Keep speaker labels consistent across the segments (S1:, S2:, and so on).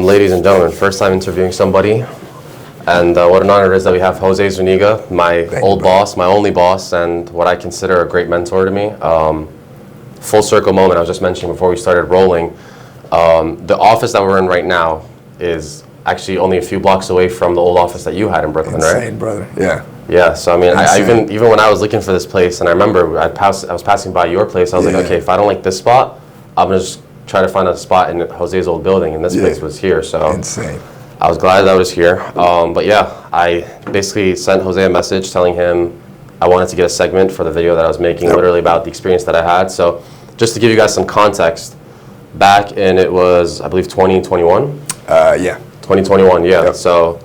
S1: ladies and gentlemen, first time interviewing somebody, and what an honor it is that we have Jose Zuniga, my old boss, my only boss, and what I consider a great mentor to me. Full circle moment I was just mentioning before we started rolling. The office that we're in right now is actually only a few blocks away from the old office that you had in Brooklyn, right?
S2: Insane, brother. Yeah.
S1: Yeah, so I mean, I even when I was looking for this place, and I remember I was passing by your place, I was like, okay, if I don't like this spot, I'm gonna just try to find a spot in Jose's old building, and this place was here, so
S2: insane.
S1: I was glad that I was here. But yeah, I basically sent Jose a message telling him I wanted to get a segment for the video that I was making, literally about the experience that I had. So just to give you guys some context, back in, it was, I believe, 2021?
S2: Yeah.
S1: 2021, yeah. So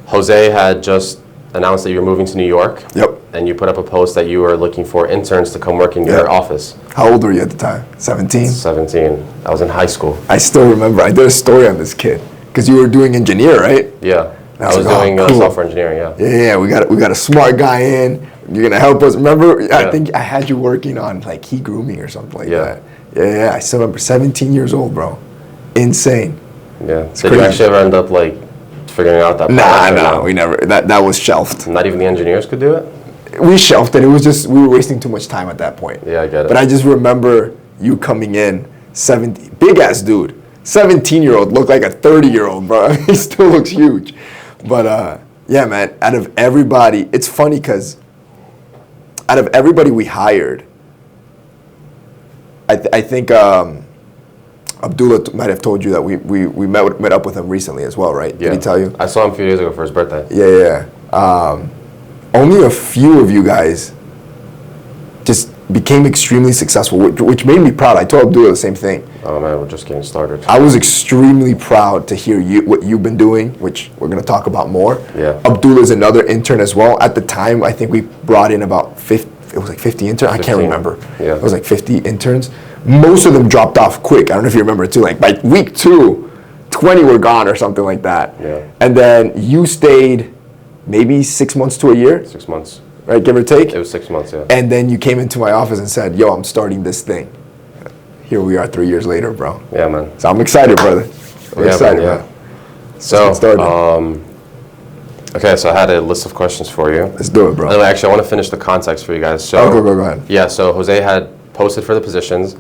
S1: Jose had just announced that you were moving to New York.
S2: Yep.
S1: And you put up a post that you were looking for interns to come work in your office.
S2: How old were you at the time? 17?
S1: 17. I was in high school.
S2: I still remember. I did a story on this kid. Because you were doing engineer, right?
S1: Yeah. I was doing cool. Software engineering, yeah.
S2: Yeah, we got a smart guy in. You're going to help us. Remember, I think I had you working on like key grooming or something like that. Yeah, I still remember. 17 years old, bro. Insane.
S1: Yeah. Did you actually ever end up like figuring out that?
S2: Nah, we never. That was shelved.
S1: Not even the engineers could do it?
S2: We shelved it. It was just, we were wasting too much time at that point.
S1: Yeah, I get it.
S2: But I just remember you coming in, big ass dude. 17-year-old looked like a 30-year-old, bro. He still looks huge. But yeah, man, out of everybody, it's funny because out of everybody we hired, I think Abdullah might have told you that we met up with him recently as well, right?
S1: Yeah.
S2: Did he tell you?
S1: I saw him a few days ago for his birthday.
S2: Yeah. Only a few of you guys just became extremely successful, which made me proud. I told Abdullah the same thing.
S1: Oh man, we're just getting started.
S2: I was extremely proud to hear what you've been doing, which we're going to talk about more.
S1: Yeah.
S2: Abdullah's another intern as well. At the time, I think we brought in about 50, it was like 50 interns. 15. I can't remember.
S1: Yeah.
S2: It was like 50 interns. Most of them dropped off quick. I don't know if you remember too. Like by week 2, 20 were gone or something like that.
S1: Yeah.
S2: And then you stayed maybe 6 months to a year.
S1: 6 months.
S2: Right, give or take?
S1: It was 6 months, yeah.
S2: And then you came into my office and said, yo, I'm starting this thing. Here we are 3 years later, bro.
S1: Yeah, man.
S2: So I'm excited, brother. I'm excited, man.
S1: So, okay, so I had a list of questions for you.
S2: Let's do it, bro.
S1: Actually, I want to finish the context for you guys. So,
S2: go ahead.
S1: Yeah, so Jose had posted for the positions.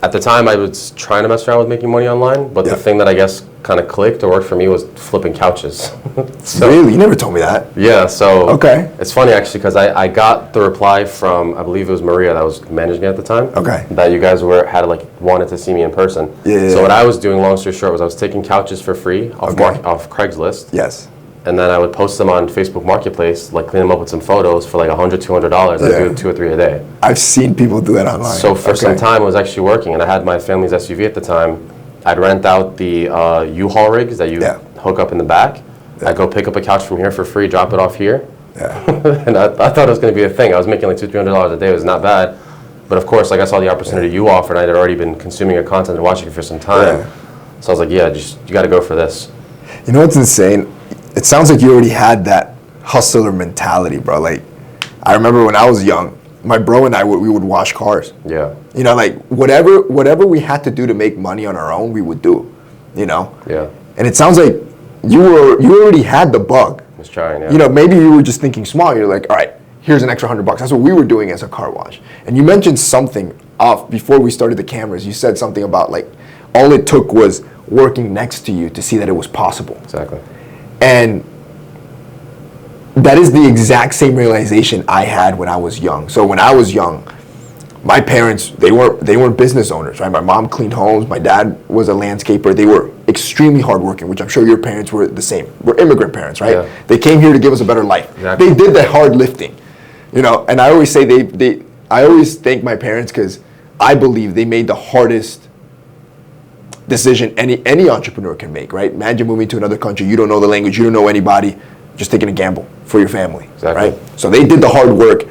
S1: At the time, I was trying to mess around with making money online, but the thing that I guess kind of clicked or worked for me was flipping couches.
S2: So, really? You never told me that.
S1: Yeah, so
S2: okay.
S1: It's funny actually because I got the reply from, I believe it was Maria that was managing me at the time.
S2: Okay.
S1: That you guys wanted to see me in person.
S2: Yeah.
S1: So what I was doing, long story short, was I was taking couches for free off Craigslist.
S2: Yes.
S1: And then I would post them on Facebook Marketplace, like clean them up with some photos for like $100, $200. I'd do 2 or 3 a day.
S2: I've seen people do that online.
S1: So for some time, it was actually working, and I had my family's SUV at the time. I'd rent out the U-Haul rigs that you hook up in the back. Yeah. I'd go pick up a couch from here for free, drop it off here. Yeah. And I thought it was going to be a thing. I was making like $200, $300 a day. It was not bad. But of course, like I saw the opportunity you offered, and I had already been consuming your content and watching it for some time. Yeah. So I was like, yeah, you got to go for this.
S2: You know what's insane? It sounds like you already had that hustler mentality, bro. Like, I remember when I was young, my bro and I we would wash cars.
S1: Yeah.
S2: You know, like whatever we had to do to make money on our own, we would do. You know.
S1: Yeah.
S2: And it sounds like you already had the bug.
S1: I was trying. Yeah.
S2: You know, maybe you were just thinking small. You're like, all right, here's an extra $100. That's what we were doing as a car wash. And you mentioned something off before we started the cameras. You said something about like all it took was working next to you to see that it was possible.
S1: Exactly.
S2: And that is the exact same realization I had when I was young. So when I was young, my parents, they weren't business owners, right? My mom cleaned homes. My dad was a landscaper. They were extremely hardworking, which I'm sure your parents were the same. We're immigrant parents, right?
S1: Yeah.
S2: They came here to give us a better life.
S1: Exactly.
S2: They did the hard lifting, you know. And I always say I always thank my parents because I believe they made the hardest decision any entrepreneur can make, right? Imagine moving to another country. You don't know the language. You don't know anybody. Just taking a gamble for your family, right? So they did the hard work.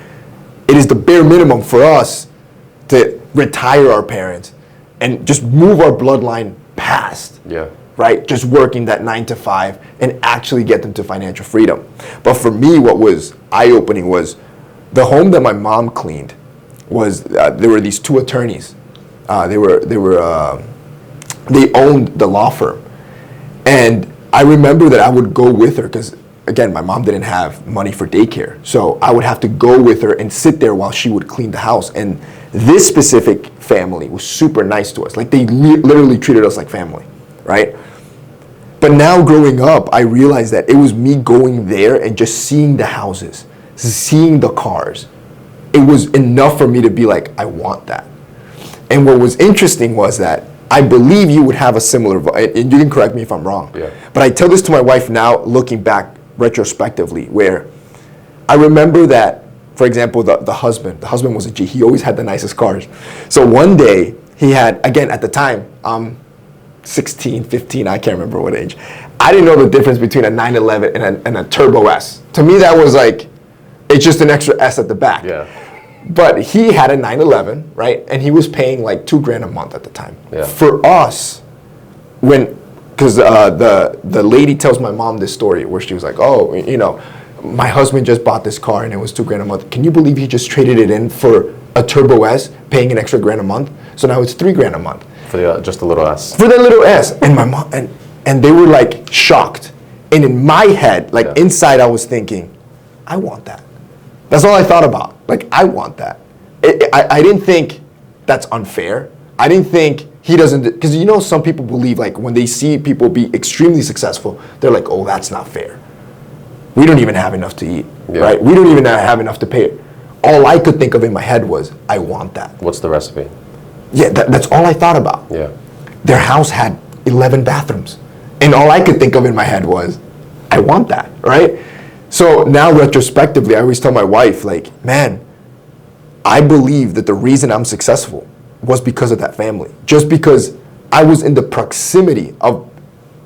S2: It is the bare minimum for us to retire our parents and just move our bloodline past, right? Just working that 9 to 5 and actually get them to financial freedom. But for me, what was eye-opening was the home that my mom cleaned was there were these 2 attorneys. They owned the law firm, And I remember that I would go with her because, again, my mom didn't have money for daycare. So I would have to go with her and sit there while she would clean the house. And this specific family was super nice to us. Like, they literally treated us like family, right? But now growing up, I realized that it was me going there and just seeing the houses, seeing the cars. It was enough for me to be like, I want that. And what was interesting was that I believe you would have a similar, and you can correct me if I'm wrong, but I tell this to my wife now, looking back retrospectively, where I remember that, for example, the husband was a G. He always had the nicest cars. So one day he had, again, at the time, 16, 15, I can't remember what age. I didn't know the difference between a 911 and a Turbo S. To me, that was like, it's just an extra S at the back.
S1: Yeah.
S2: But he had a 911, right? And he was paying like $2,000 a month at the time.
S1: Yeah.
S2: For us, because the lady tells my mom this story where she was like, oh, you know, my husband just bought this car and it was $2,000 a month. Can you believe he just traded it in for a Turbo S, paying an extra $1,000 a month? So now it's $3,000 a month.
S1: For just the little S.
S2: For the little S. And my mom, and they were like shocked. And in my head, like inside, I was thinking, I want that. That's all I thought about. Like, I want that. I didn't think that's unfair. I didn't think he doesn't, because you know some people believe like when they see people be extremely successful, they're like, oh, that's not fair. We don't even have enough to eat, right? We don't even have enough to pay. All I could think of in my head was, I want that.
S1: What's the recipe?
S2: Yeah, that's all I thought about.
S1: Yeah.
S2: Their house had 11 bathrooms. And all I could think of in my head was, I want that, right? So now retrospectively, I always tell my wife, like, man, I believe that the reason I'm successful was because of that family. Just because I was in the proximity of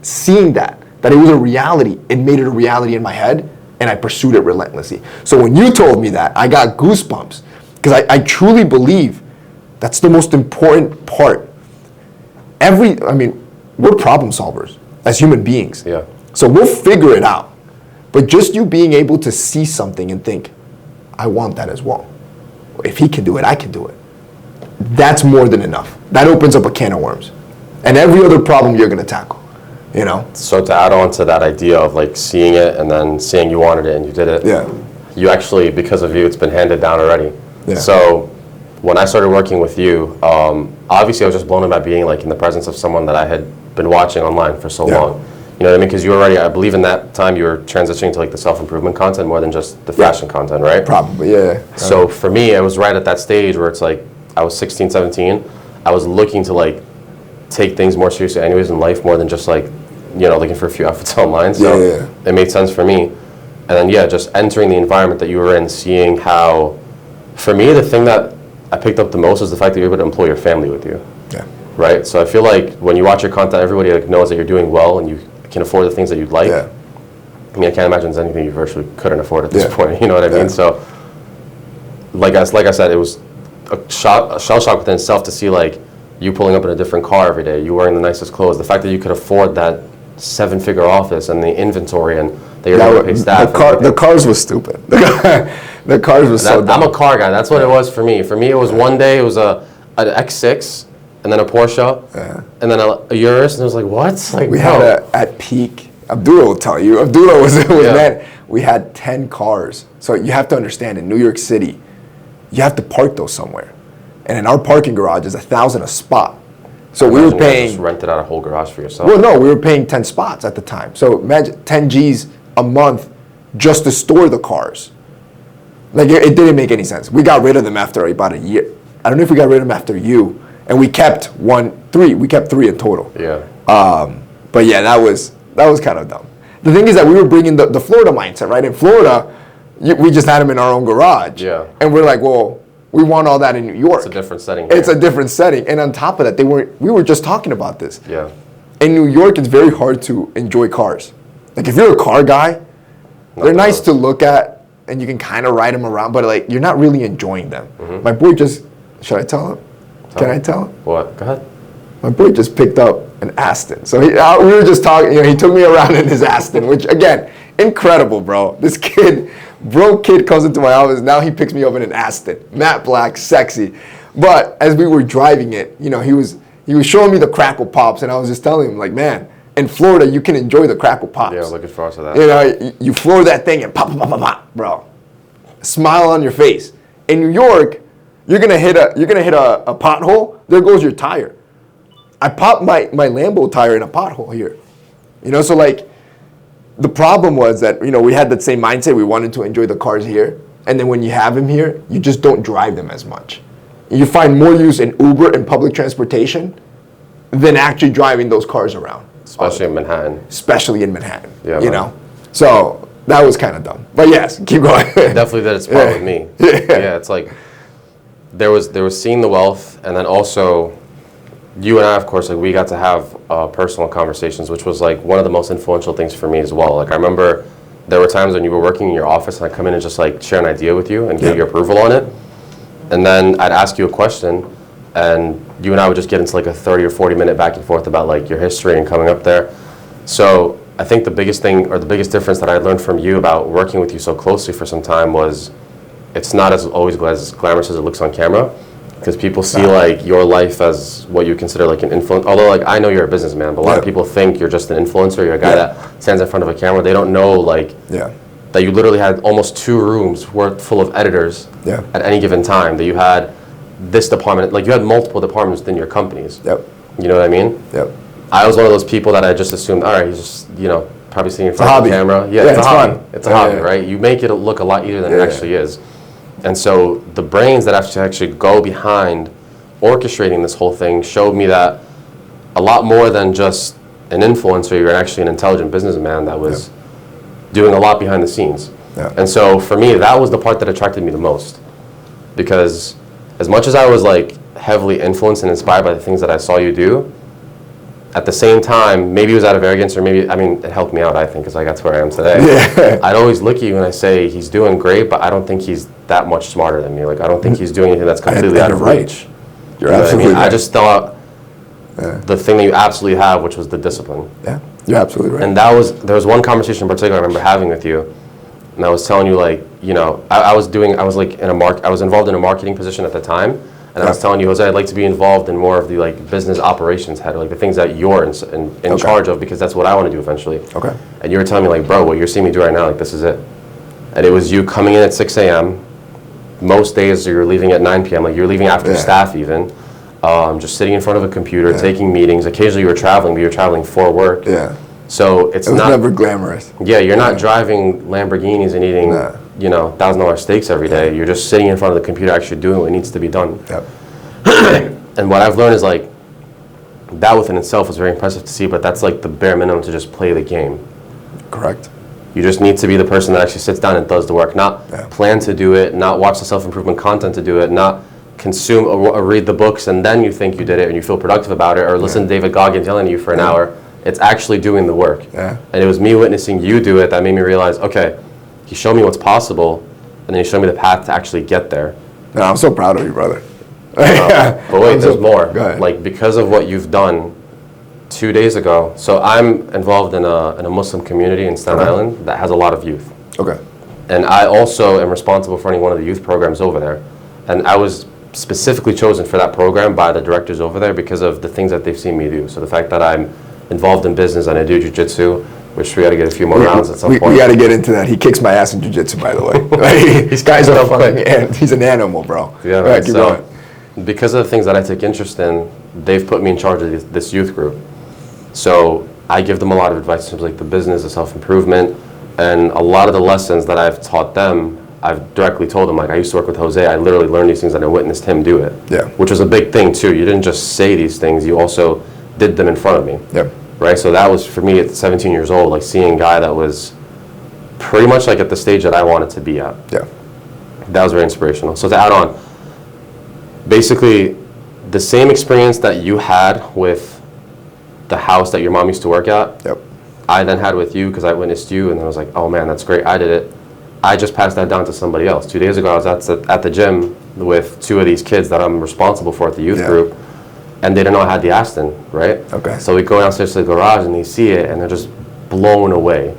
S2: seeing that it was a reality. It made it a reality in my head, and I pursued it relentlessly. So when you told me that, I got goosebumps, because I truly believe that's the most important part. We're problem solvers as human beings.
S1: Yeah.
S2: So we'll figure it out. But just you being able to see something and think, I want that as well. If he can do it, I can do it. That's more than enough. That opens up a can of worms. And every other problem you're going to tackle, you know?
S1: So to add on to that idea of like seeing it and then seeing you wanted it and you did it.
S2: Yeah.
S1: You actually, because of you, it's been handed down already.
S2: Yeah.
S1: So when I started working with you, obviously I was just blown away by being like in the presence of someone that I had been watching online for so long. You know what I mean? Because you already, I believe in that time you were transitioning to like the self-improvement content more than just the fashion content, right?
S2: Probably, yeah.
S1: So for me, I was right at that stage where it's like, I was 16, 17. I was looking to like take things more seriously anyways in life more than just like, you know, looking for a few outfits online. So it made sense for me. And then, just entering the environment that you were in, seeing how, for me, the thing that I picked up the most is the fact that you're able to employ your family with you.
S2: Yeah.
S1: Right? So I feel like when you watch your content, everybody like knows that you're doing well and you can afford the things that you'd like.
S2: Yeah.
S1: I mean, I can't imagine there's anything you virtually couldn't afford at this point. You know what I mean? So, like I said, it was a shell shock within itself to see like you pulling up in a different car every day, you wearing the nicest clothes, the fact that you could afford that 7-figure office and the inventory and that you're able to pay staff.
S2: The cars was stupid. The cars was so dumb.
S1: I'm a car guy. That's what it was for me. For me, it was one day it was an X6 and then a Porsche and then a Urus, and it was like, what? Like,
S2: we had at peak. Abdullah will tell you. Abdullah was man. We had 10 cars. So you have to understand, in New York City, you have to park those somewhere, and in our parking garage is $1,000 a spot. So we were paying.
S1: Just rented out a whole garage for yourself.
S2: Well, no, we were paying 10 spots at the time. So imagine 10 G's a month just to store the cars. Like, it didn't make any sense. We got rid of them after about a year. I don't know if we got rid of them after you, and we kept 3. We kept 3 in total.
S1: Yeah.
S2: But yeah, that was kind of dumb. The thing is that we were bringing the Florida mindset, right? In Florida, we just had them in our own garage.
S1: Yeah.
S2: And we're like, well, we want all that in New York.
S1: It's a different setting.
S2: It's a different setting. And on top of that, we were just talking about this.
S1: Yeah.
S2: In New York, it's very hard to enjoy cars. Like, if you're a car guy, they're nice to look at, and you can kind of ride them around, but like, you're not really enjoying them. Mm-hmm. My boy should I tell him? Can I tell him?
S1: What? Go ahead.
S2: My boy just picked up an Aston. So we were just talking, he took me around in his Aston, which, again, incredible, bro. This broke kid comes into my office, now he picks me up in an Aston. Matte black, sexy. But as we were driving it, he was showing me the crackle pops, and I was just telling him, like, man, In Florida, you can enjoy the crackle pops.
S1: Yeah, looking forward to that.
S2: You know, you floor that thing and pop, pop, pop, pop, pop, bro. Smile on your face. In New York, you're gonna hit a pothole. There goes your tire. I popped my Lambo tire in a pothole here. You know, so like, the problem was that, you know, we had that same mindset. We wanted to enjoy the cars here. And then when you have them here, you just don't drive them as much. You find more use in Uber and public transportation than actually driving those cars around.
S1: Especially in Manhattan.
S2: Especially in Manhattan,
S1: yeah,
S2: you know? So that was kind of dumb. But yes, keep going.
S1: Definitely did its part with me. Yeah, it's like, there was seeing the wealth, and then also, you and I, of course, like, we got to have personal conversations, which was like one of the most influential things for me as well. Like, I remember there were times when you were working in your office and I'd come in and just like share an idea with you and get your approval on it. And then I'd ask you a question, and you and I would just get into like a 30 or 40 minute back and forth about like your history and coming up there. So I think the biggest thing, or the biggest difference that I learned from you about working with you so closely for some time was, it's not as always as glamorous as it looks on camera, because people see like your life as what you consider like an influence. Although like I know you're a businessman, but a lot of people think you're just an influencer. You're a guy that stands in front of a camera. They don't know like that you literally had almost 2 rooms worth full of editors at any given time. That you had this department, like you had multiple departments within your companies. You know what I mean? I was one of those people that I just assumed, all right, he's just, you know, probably sitting in front of the camera. Yeah, it's a hobby. It's a hobby, right? You make it look a lot easier than it actually is. And so the brains that actually go behind orchestrating this whole thing showed me that a lot more than just an influencer, you're actually an intelligent businessman that was doing a lot behind the scenes. And so for me, that was the part that attracted me the most. Because as much as I was like heavily influenced and inspired by the things that I saw you do, at the same time, maybe it was out of arrogance, or maybe, I mean, it helped me out, I think, because I got to where I am today. I'd always look at you and I say, he's doing great, but I don't think he's that much smarter than me. Like, I don't think he's doing anything that's completely out of reach.
S2: You're absolutely right.
S1: I just thought the thing that you absolutely have, which was the discipline.
S2: You're absolutely right.
S1: And there was one conversation in particular I remember having with you, and I was telling you, like, you know, I was involved in a marketing position at the time. And I was telling you, Jose, I'd like to be involved in more of the like business operations head, like the things that you're in charge of, because that's what I want to do eventually. And you were telling me, like, bro, what you're seeing me do right now, like, this is it. And it was you coming in at 6 a.m. Most days you're leaving at 9 p.m. Like, you're leaving after staff even. Just sitting in front of a computer, taking meetings. Occasionally you were traveling, but you were traveling for work. So it was
S2: never glamorous.
S1: You're not driving Lamborghinis and eating, you know, $1,000 steaks every day. You're just sitting in front of the computer actually doing what needs to be done. And what I've learned is like, that within itself is very impressive to see, but that's like the bare minimum to just play the game.
S2: Correct.
S1: You just need to be the person that actually sits down and does the work, not plan to do it, not watch the self-improvement content to do it, not consume or read the books and then you think you did it and you feel productive about it, or listen to David Goggins yelling at you for an hour. It's actually doing the work. And it was me witnessing you do it that made me realize, okay, he showed me what's possible, and then he showed me the path to actually get there.
S2: No, I'm so proud of you, brother.
S1: But wait, there's more. Like, because of what you've done 2 days ago, so I'm involved in a Muslim community in Staten Island that has a lot of youth. And I also am responsible for running one of the youth programs over there. And I was specifically chosen for that program by the directors over there because of the things that they've seen me do. So the fact that I'm involved in business and I do jiu-jitsu, which we got to get a few more rounds at some point.
S2: We got to get into that. He kicks my ass in jiu-jitsu, by the way. These guys are fucking, he's an animal, bro.
S1: Yeah, right, keep going. Because of the things that I take interest in, they've put me in charge of this youth group. So I give them a lot of advice in terms of like the business, the self-improvement, and a lot of the lessons that I've taught them, I've directly told them. Like, I used to work with Jose, I literally learned these things and I witnessed him do it. Which was a big thing too. You didn't just say these things, you also did them in front of me. Right, so that was for me at 17 years old, like seeing a guy that was pretty much like at the stage that I wanted to be at. That was very inspirational. So to add on, basically the same experience that you had with the house that your mom used to work at, I then had with you, because I witnessed you and I was like, oh man, that's great, I did it. I just passed that down to somebody else. 2 days ago I was at the gym with 2 of these kids that I'm responsible for at the youth group. And they didn't know I had the Aston, right? So we go downstairs to the garage and they see it and they're just blown away.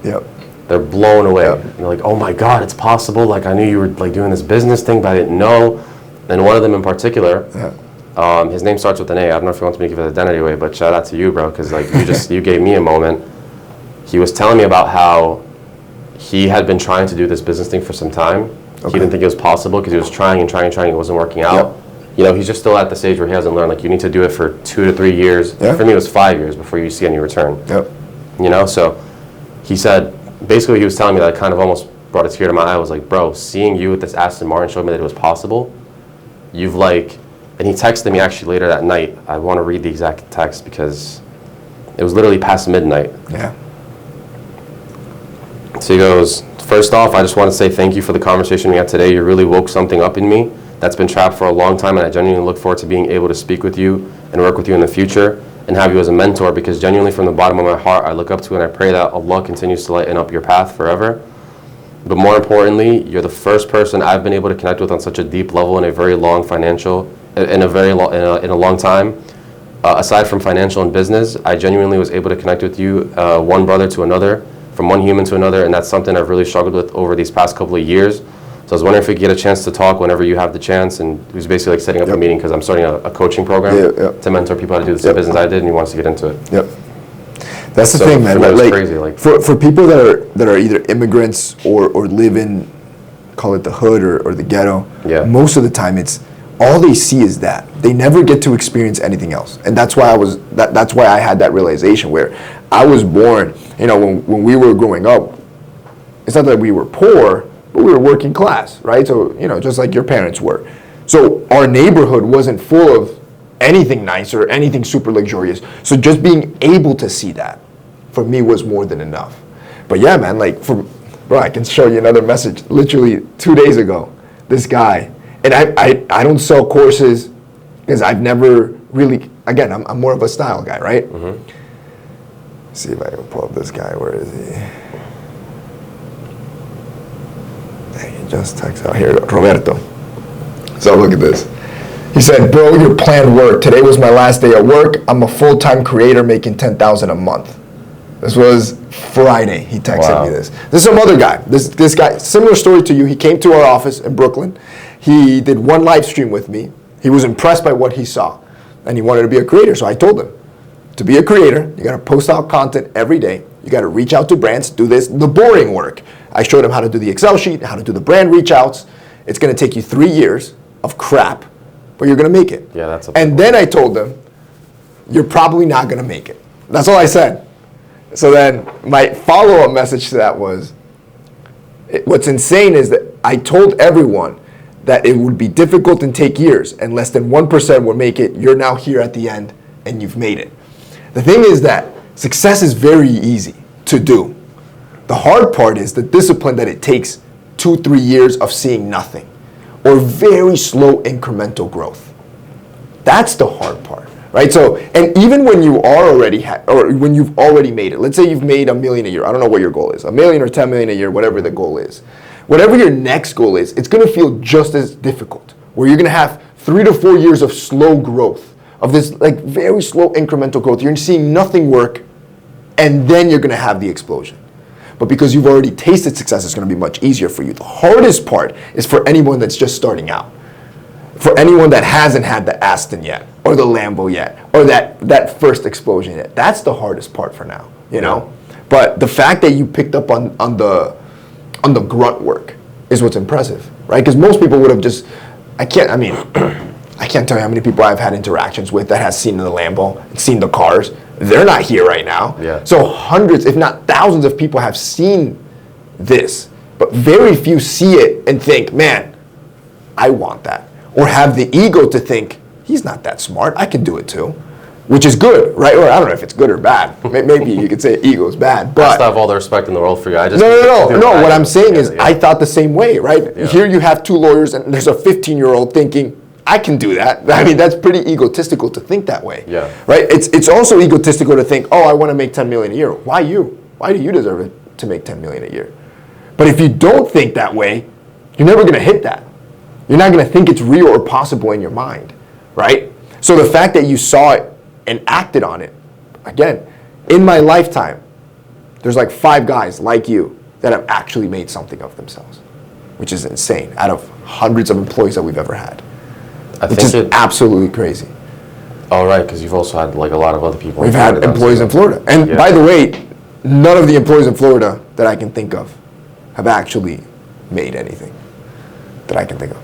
S1: They're blown away. And they're like, oh my God, it's possible. Like, I knew you were like doing this business thing, but I didn't know. And one of them in particular, His name starts with an A. I don't know if you want me to give his identity away, but shout out to you, bro, because like you gave me a moment. He was telling me about how he had been trying to do this business thing for some time. Okay. He didn't think it was possible because he was trying and trying and trying. It wasn't working out. Yep. You know, he's just still at the stage where he hasn't learned. Like, you need to do it for 2 to 3 years. Yep. For me, it was 5 years before you see any return. Yep. You know, so he said, basically he was telling me that it kind of almost brought a tear to my eye. I was like, bro, seeing you with this Aston Martin showed me that it was possible. You've like, and he texted me actually later that night. I want to read the exact text because it was literally past midnight. Yeah. So he goes, first off, I just want to say thank you for the conversation we had today. You really woke something up in me that's been trapped for a long time, and I genuinely look forward to being able to speak with you and work with you in the future and have you as a mentor, because genuinely from the bottom of my heart, I look up to you and I pray that Allah continues to lighten up your path forever. But more importantly, you're the first person I've been able to connect with on such a deep level in a very long in a long time. Aside from financial and business, I genuinely was able to connect with you, one brother to another, from one human to another, and that's something I've really struggled with over these past couple of years. So I was wondering if we could get a chance to talk whenever you have the chance. And he was basically like setting up a meeting because I'm starting a coaching program to mentor people how to do the same business I did, and he wants to get into it. Yep.
S2: That's the thing, man. Like, crazy. Like, for people that are either immigrants or live in, call it the hood or the ghetto, most of the time it's all they see is that. They never get to experience anything else. And that's why that's why I had that realization where I was born, you know, when we were growing up, it's not that we were poor, but we were working class, right? So, you know, just like your parents were. So our neighborhood wasn't full of anything nice or anything super luxurious. So just being able to see that for me was more than enough. But yeah, man, like, bro, I can show you another message. Literally 2 days ago, this guy, and I don't sell courses because I've never really, again, I'm more of a style guy, right? Mm-hmm. Let's see if I can pull up this guy. Where is he? He just texted out here, Roberto. So look at this. He said, bro, your plan worked. Today was my last day at work. I'm a full-time creator making $10,000 a month. This was Friday. He texted me this. This is some other guy. This guy, similar story to you. He came to our office in Brooklyn. He did one live stream with me. He was impressed by what he saw, and he wanted to be a creator. So I told him, to be a creator, you got to post out content every day. You got to reach out to brands, do the boring work. I showed him how to do the Excel sheet, how to do the brand reach outs. It's going to take you 3 years of crap, but you're going to make it. Yeah, that's a And then I told him, you're probably not going to make it. That's all I said. So then my follow-up message to that was, what's insane is that I told everyone that it would be difficult and take years, and less than 1% will make it. You're now here at the end, and you've made it. The thing is that success is very easy to do. The hard part is the discipline that it takes 2-3 years of seeing nothing, or very slow incremental growth. That's the hard part, right? So, and even when you are already, or when you've already made it, let's say you've made $1 million a year. I don't know what your goal is, $1 million or 10 million a year, whatever the goal is. Whatever your next goal is, it's going to feel just as difficult, where you're going to have 3 to 4 years of slow growth, of this like very slow incremental growth. You're seeing nothing work, and then you're going to have the explosion. But because you've already tasted success, it's going to be much easier for you. The hardest part is for anyone that's just starting out. For anyone that hasn't had the Aston yet, or the Lambo yet, or that first explosion yet. That's the hardest part for now, you know? But the fact that you picked up on the grunt work is what's impressive, right? Because most people would have just, I can't tell you how many people I've had interactions with that has seen the Lambo and seen the cars. They're not here right now. Yeah. So hundreds, if not thousands of people have seen this, but very few see it and think, man, I want that. Or have the ego to think, he's not that smart, I can do it too. Which is good, right? Or I don't know if it's good or bad. Maybe you could say ego is bad, but I still
S1: have all the respect in the world for you.
S2: No. What I'm saying is, I thought the same way, right? Yeah. Here you have 2 lawyers, and there's a 15-year-old thinking, I can do that. I mean, that's pretty egotistical to think that way. Yeah. Right? It's also egotistical to think, oh, I want to make 10 million a year. Why you? Why do you deserve it to make 10 million a year? But if you don't think that way, you're never going to hit that. You're not going to think it's real or possible in your mind, right? So the fact that you saw it and acted on it, again, in my lifetime, there's like 5 guys like you that have actually made something of themselves, which is insane, out of hundreds of employees that we've ever had. which is absolutely crazy.
S1: Oh, right, because you've also had like a lot of other people.
S2: We've had employees in Florida. And by the way, none of the employees in Florida that I can think of have actually made anything that I can think of.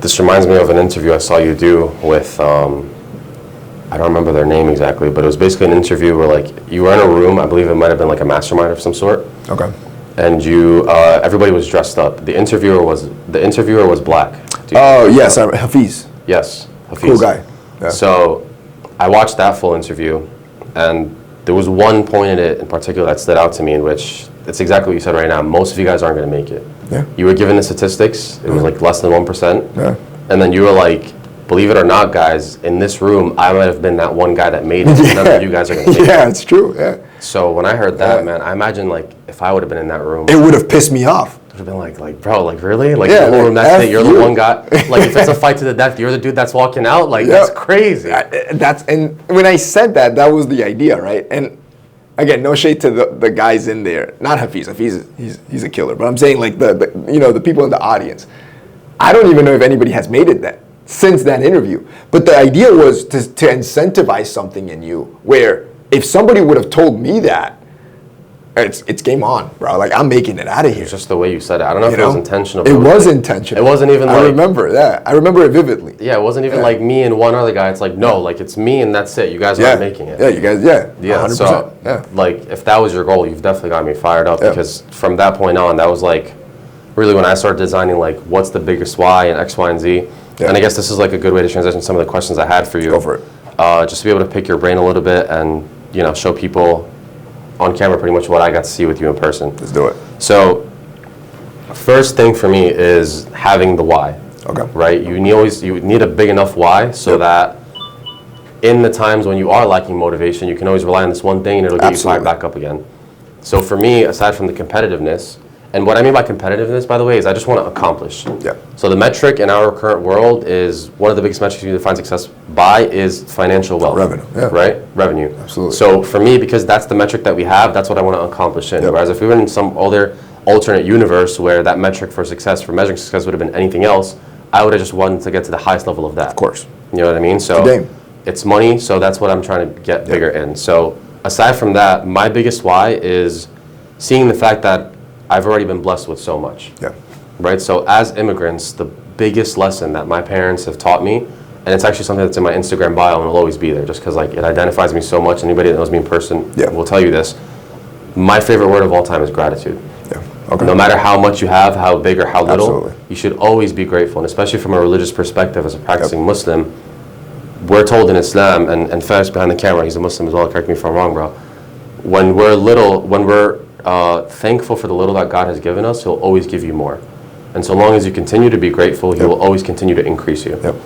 S1: This reminds me of an interview I saw you do with, I don't remember their name exactly, but it was basically an interview where like you were in a room, I believe it might have been like a mastermind of some sort.
S2: Okay.
S1: And you, everybody was dressed up. The interviewer was black.
S2: Oh, yes, Hafiz.
S1: Yes, Hafiz.
S2: Cool guy. Yeah.
S1: So I watched that full interview, and there was one point in it in particular that stood out to me, in which it's exactly what you said right now. Most of you guys aren't going to make it.
S2: Yeah.
S1: You were given the statistics. It was like less than 1%.
S2: Yeah.
S1: And then you were like, believe it or not, guys, in this room, I might have been that one guy that made it. None of you guys are going to make it.
S2: Yeah, it's true. Yeah.
S1: So when I heard that, man, I imagine like if I would have been in that room,
S2: it would have pissed me off.
S1: It would have been like, bro, like really? Like the whole room, that's it. You're the one guy. Like if it's a fight to the death, you're the dude that's walking out. Like that's crazy.
S2: And when I said that, that was the idea, right? And again, no shade to the guys in there. Not Hafiz. Hafiz, he's a killer. But I'm saying like the people in the audience. I don't even know if anybody has made it since that interview. But the idea was to incentivize something in you where if somebody would have told me that, it's game on, bro. Like I'm making it out of here.
S1: It's just the way you said it. I don't know if it was intentional.
S2: It was intentional.
S1: It wasn't even.
S2: I remember that. I remember it vividly.
S1: Yeah, it wasn't even like me and one other guy. It's like no, like it's me and that's it. You guys aren't making it.
S2: Yeah, you guys. Yeah.
S1: 100%. So like if that was your goal, you've definitely got me fired up because from that point on, that was like really when I started designing like what's the biggest why and X, Y, and Z. And I guess this is like a good way to transition some of the questions I had for you.
S2: Go for it.
S1: Just to be able to pick your brain a little bit and show people on camera pretty much what I got to see with you in person.
S2: Let's do it.
S1: So, first thing for me is having the why.
S2: Okay.
S1: Right? You need a big enough why so that in the times when you are lacking motivation, you can always rely on this one thing and it'll get you fired back up again. So for me, aside from the competitiveness, and what I mean by competitiveness, by the way, is I just want to accomplish.
S2: Yeah.
S1: So the metric in our current world is one of the biggest metrics you define success by is financial wealth.
S2: Revenue. Yeah.
S1: Right? Revenue.
S2: Absolutely.
S1: So for me, because that's the metric that we have, that's what I want to accomplish in. Whereas if we were in some other alternate universe where that metric for measuring success would have been anything else, I would have just wanted to get to the highest level of that.
S2: Of course.
S1: You know what I mean? So it's money, so that's what I'm trying to get bigger in. So aside from that, my biggest why is seeing the fact that I've already been blessed with so much.
S2: Yeah.
S1: Right? So as immigrants, the biggest lesson that my parents have taught me, and it's actually something that's in my Instagram bio and will always be there just because like it identifies me so much. Anybody that knows me in person will tell you this. My favorite word of all time is gratitude.
S2: Yeah. Okay.
S1: No matter how much you have, how big or how little, you should always be grateful. And especially from a religious perspective as a practicing Muslim, we're told in Islam, and Faris behind the camera, he's a Muslim as well, correct me if I'm wrong, bro. When we're thankful for the little that God has given us, He'll always give you more. And so long as you continue to be grateful, He will always continue to increase you.
S2: Yep.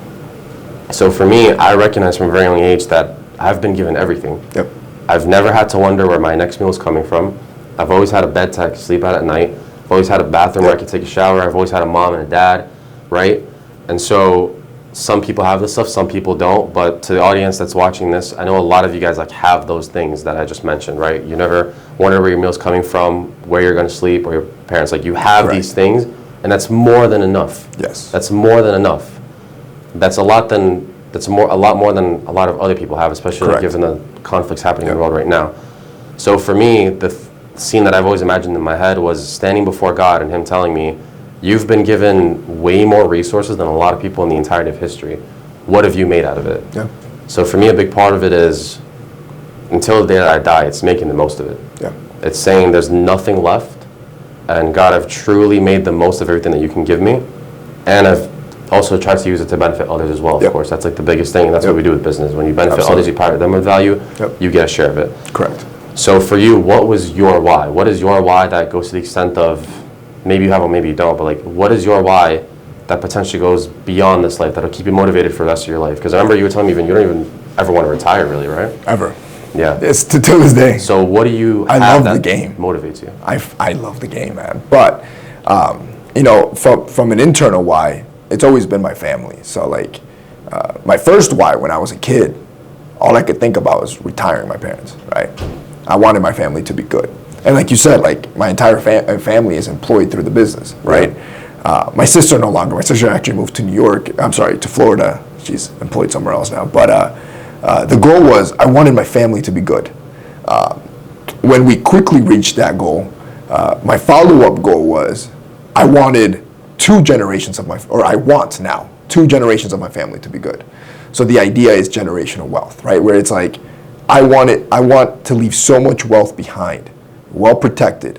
S1: So for me, I recognize from a very young age that I've been given everything.
S2: Yep.
S1: I've never had to wonder where my next meal is coming from. I've always had a bed to sleep at night. I've always had a bathroom where I could take a shower. I've always had a mom and a dad, right? And so some people have this stuff, some people don't. But to the audience that's watching this, I know a lot of you guys like have those things that I just mentioned, right? You never wonder where your meal's coming from, where you're going to sleep, or your parents. Like you have these things, and that's more than enough.
S2: Yes.
S1: That's more than enough. That's a lot more than a lot of other people have, especially given the conflicts happening in the world right now. So for me, the scene that I've always imagined in my head was standing before God and Him telling me, "You've been given way more resources than a lot of people in the entirety of history. What have you made out of it?"
S2: Yeah.
S1: So for me, a big part of it is, until the day that I die, it's making the most of it.
S2: Yeah.
S1: It's saying there's nothing left, and God, I've truly made the most of everything that you can give me, and I've also tried to use it to benefit others as well, of course. That's like the biggest thing, and that's what we do with business. When you benefit others, you provide them with value, you get a share of it.
S2: Correct.
S1: So for you, what was your why? What is your why that goes to the extent of, maybe you have one, maybe you don't, but like, what is your why that potentially goes beyond this life, that'll keep you motivated for the rest of your life? Because I remember you were telling me you don't even ever want to retire, really, right?
S2: Ever.
S1: Yeah.
S2: It's to this day.
S1: So what do you
S2: I
S1: have
S2: love
S1: that
S2: the game.
S1: motivates you?
S2: I love the game, man. But, from an internal why, it's always been my family. So like, my first why when I was a kid, all I could think about was retiring my parents, right? I wanted my family to be good. And like you said, like my entire family is employed through the business, right? My sister no longer. My sister actually moved to New York. I'm sorry, to Florida. She's employed somewhere else now. But the goal was I wanted my family to be good. When we quickly reached that goal, my follow-up goal was I wanted I want now 2 generations of my family to be good. So the idea is generational wealth, right? Where it's like I want to leave so much wealth behind, well protected,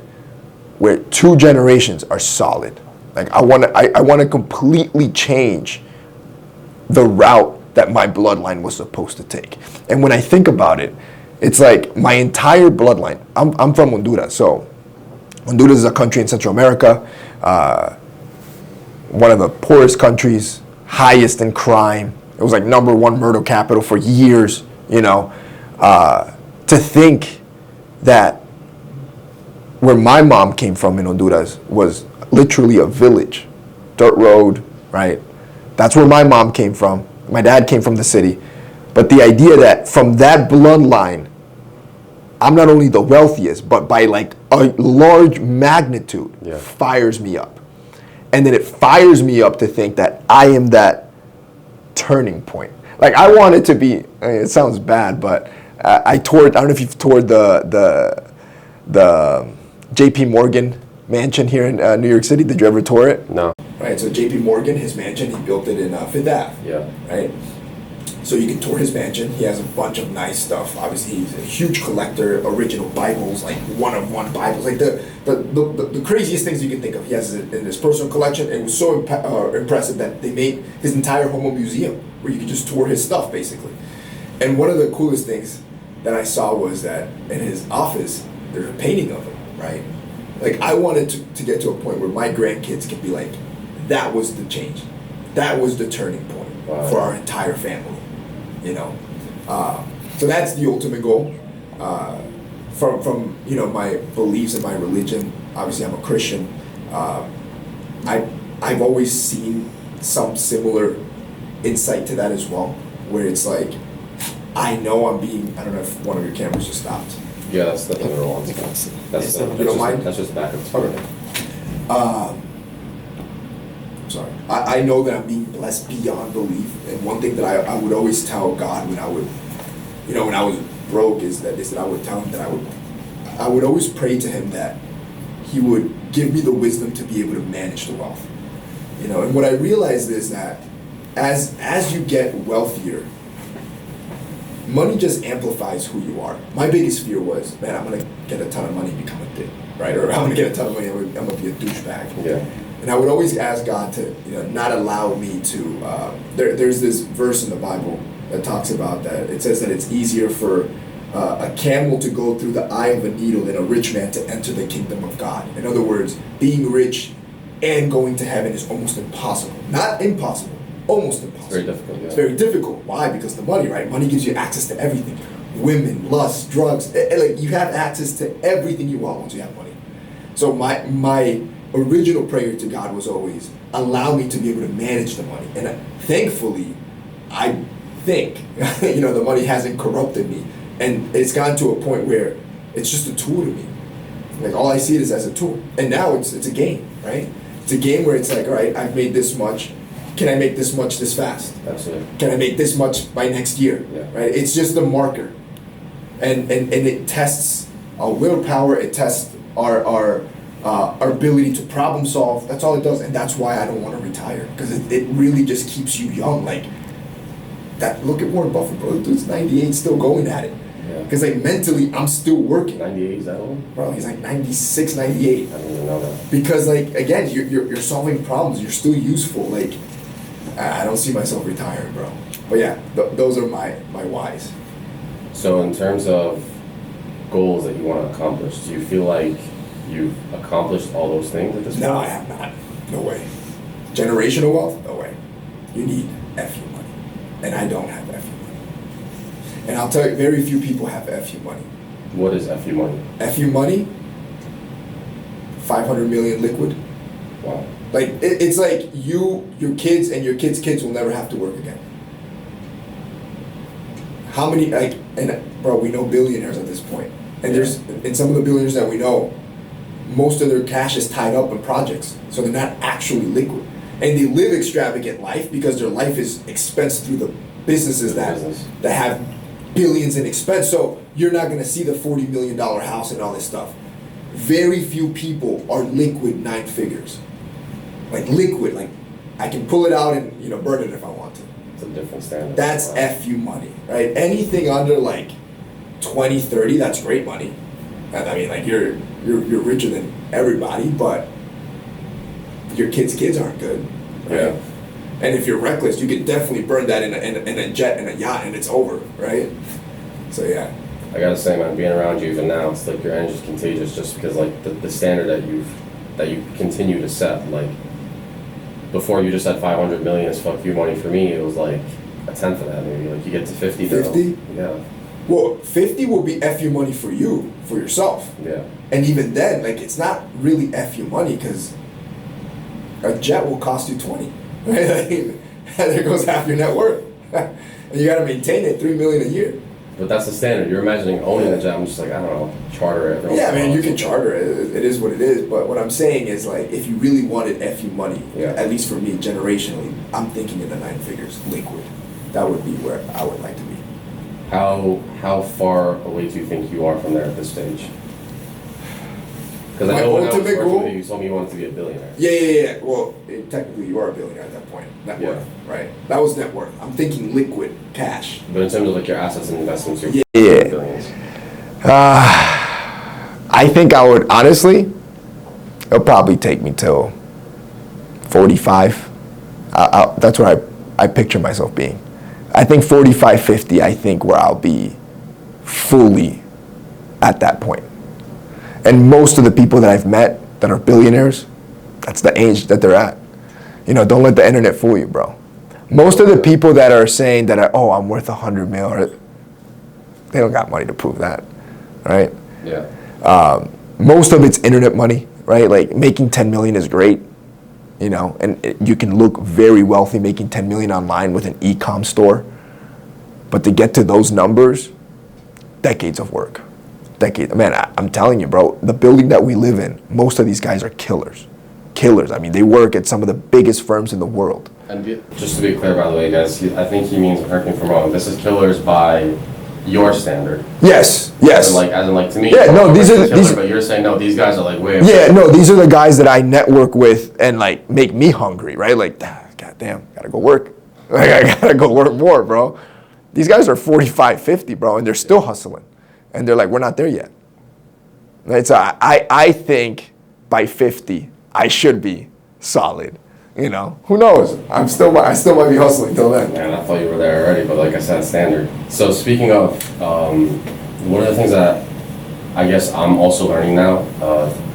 S2: where 2 generations are solid. Like I want to completely change the route that my bloodline was supposed to take. And when I think about it, it's like my entire bloodline. I'm from Honduras, so Honduras is a country in Central America, one of the poorest countries, highest in crime. It was like #1 murder capital for years, you know. To think that where my mom came from in Honduras was literally a village, dirt road, right? That's where my mom came from. My dad came from the city. But the idea that from that bloodline, I'm not only the wealthiest, but by like a large magnitude, fires me up. And then it fires me up to think that I am that turning point. Like I want it to be, I mean, it sounds bad, but I don't know if you've toured the JP Morgan mansion here in New York City. Did you ever tour it?
S1: No.
S2: Right, so JP Morgan, his mansion, he built it in Fifth Ave.
S1: Yeah.
S2: Right? So you can tour his mansion. He has a bunch of nice stuff. Obviously, he's a huge collector, original Bibles, like one-of-one Bibles, like the craziest things you can think of. He has it in his personal collection. It was so impressive that they made his entire home a museum where you could just tour his stuff, basically. And one of the coolest things that I saw was that in his office, there's a painting of him, right? Like, I wanted to get to a point where my grandkids can be like, that was the change. That was the turning point for our entire family, you know? So that's the ultimate goal. From you know, my beliefs and my religion, obviously I'm a Christian. I've always seen some similar insight to that as well, where it's like, I know I'm being, I don't know if one of your cameras just stopped.
S1: Yeah, that's the thing on. That's just back of the
S2: okay. Sorry. I know that I'm being blessed beyond belief, and one thing that I would always tell God when I was broke is that I would tell him that I would always pray to him that he would give me the wisdom to be able to manage the wealth. You know, and what I realized is that as you get wealthier, money just amplifies who you are. My biggest fear was, man, I'm gonna get a ton of money and become a dick, right? Or I'm gonna get a ton of money, I'm gonna be a douchebag.
S1: Yeah.
S2: And I would always ask God to, not allow me to. There's this verse in the Bible that talks about that. It says that it's easier for a camel to go through the eye of a needle than a rich man to enter the kingdom of God. In other words, being rich and going to heaven is almost impossible. Not impossible, almost impossible.
S1: It's very difficult, yeah.
S2: It's very difficult. Why? Because the money, right? Money gives you access to everything. Women, lust, drugs. Like, you have access to everything you want once you have money. So my original prayer to God was always, allow me to be able to manage the money. And thankfully, I think, the money hasn't corrupted me. And it's gotten to a point where it's just a tool to me. Like, all I see it is as a tool. And now it's a game, right? It's a game where it's like, all right, I've made this much. Can I make this much this fast?
S1: Absolutely.
S2: Can I make this much by next year?
S1: Yeah.
S2: Right? It's just a marker. And it tests our willpower, it tests our ability to problem solve. That's all it does. And that's why I don't want to retire. Because it really just keeps you young. Like, look at Warren Buffett, bro. Dude's 98, still going at it. Because mentally, I'm still working.
S1: 98, is that old?
S2: Bro, he's like 96, 98.
S1: I didn't even know that.
S2: Because again, you're solving problems. You're still useful. Like, I don't see myself retiring, bro. But yeah, those are my whys.
S1: So in terms of goals that you want to accomplish, do you feel like you've accomplished all those things at this point?
S2: No, I have not. No way. Generational wealth? No way. You need FU money. And I don't have FU money. And I'll tell you, very few people have FU money.
S1: What is FU money?
S2: FU money, 500 million liquid.
S1: Wow.
S2: Like, it's like your kids and your kids' kids will never have to work again. How many, bro, we know billionaires at this point. And and some of the billionaires that we know,
S3: most of their cash is tied up in projects, so they're not actually liquid. And they live extravagant life because their life is expensed through the businesses that have billions in expense. So you're not gonna see the $40 million house and all this stuff. Very few people are liquid 9 figures. Like liquid, like I can pull it out and burn it if I want to.
S1: It's a different standard.
S3: That's FU money, right? Anything under like 20, 30, that's great money. I mean, like you're richer than everybody, but your kids aren't good, right?
S1: Yeah.
S3: And if you're reckless, you can definitely burn that in a jet and a yacht, and it's over, right? So yeah.
S1: I gotta say, man, being around you even now, it's like your energy's contagious, just because like the standard that you continue to set. Like before, you just said 500 million is fuck you money. For me, it was like a tenth of that, maybe. Like you get to 50.
S3: 50?
S1: Yeah.
S3: Well, 50 will be FU money for you, for yourself.
S1: Yeah.
S3: And even then, like it's not really FU money because a jet will cost you 20, right? Like, and there goes half your net worth, and you got to maintain it, $3 million a year.
S1: But that's the standard. You're imagining owning the jet. I'm just like, I don't know, charter it.
S3: Yeah, man, you can charter it. It is what it is. But what I'm saying is, like, if you really wanted FU money, at least for me, generationally, I'm thinking in the 9 figures, liquid. That would be where I would like to be.
S1: How far away do you think you are from there at this stage? Because I know when I was working with you, you told me you wanted to be a billionaire.
S3: Yeah. Well, technically, you are a billionaire at that point. Net worth, right? That was net worth. I'm thinking liquid cash.
S1: But in terms of like your assets and investments, you're billions.
S2: I think I would, honestly, it'll probably take me till 45. That's where I picture myself being. I think 45, 50, I think where I'll be fully at that point. And most of the people that I've met that are billionaires, that's the age that they're at. Don't let the internet fool you, bro. Most of the people that are saying that, I'm worth 100 mil, they don't got money to prove that, right?
S1: Yeah.
S2: Most of it's internet money, right? Like making 10 million is great, and you can look very wealthy making 10 million online with an e-com store. But to get to those numbers, decades of work. Man, I'm telling you, bro, the building that we live in, most of these guys are killers. I mean, they work at some of the biggest firms in the world.
S1: And just to be clear, by the way, guys, I think he means, correct me if I'm wrong, this is killers by your standard.
S2: Yes.
S1: As in like to me.
S2: Yeah, no, these are
S1: killer, but you're saying no, these guys are like way.
S2: Yeah, no, these are the guys that I network with and like make me hungry, right? Like, goddamn, gotta go work. Like, I gotta go work more, bro. These guys are 45, 50, bro, and they're still hustling. And they're like, we're not there yet. Right? So I think by 50, I should be solid. Who knows? I still might be hustling till then.
S1: Man, I thought you were there already, but like I said, standard. So speaking of, one of the things that I guess I'm also learning now,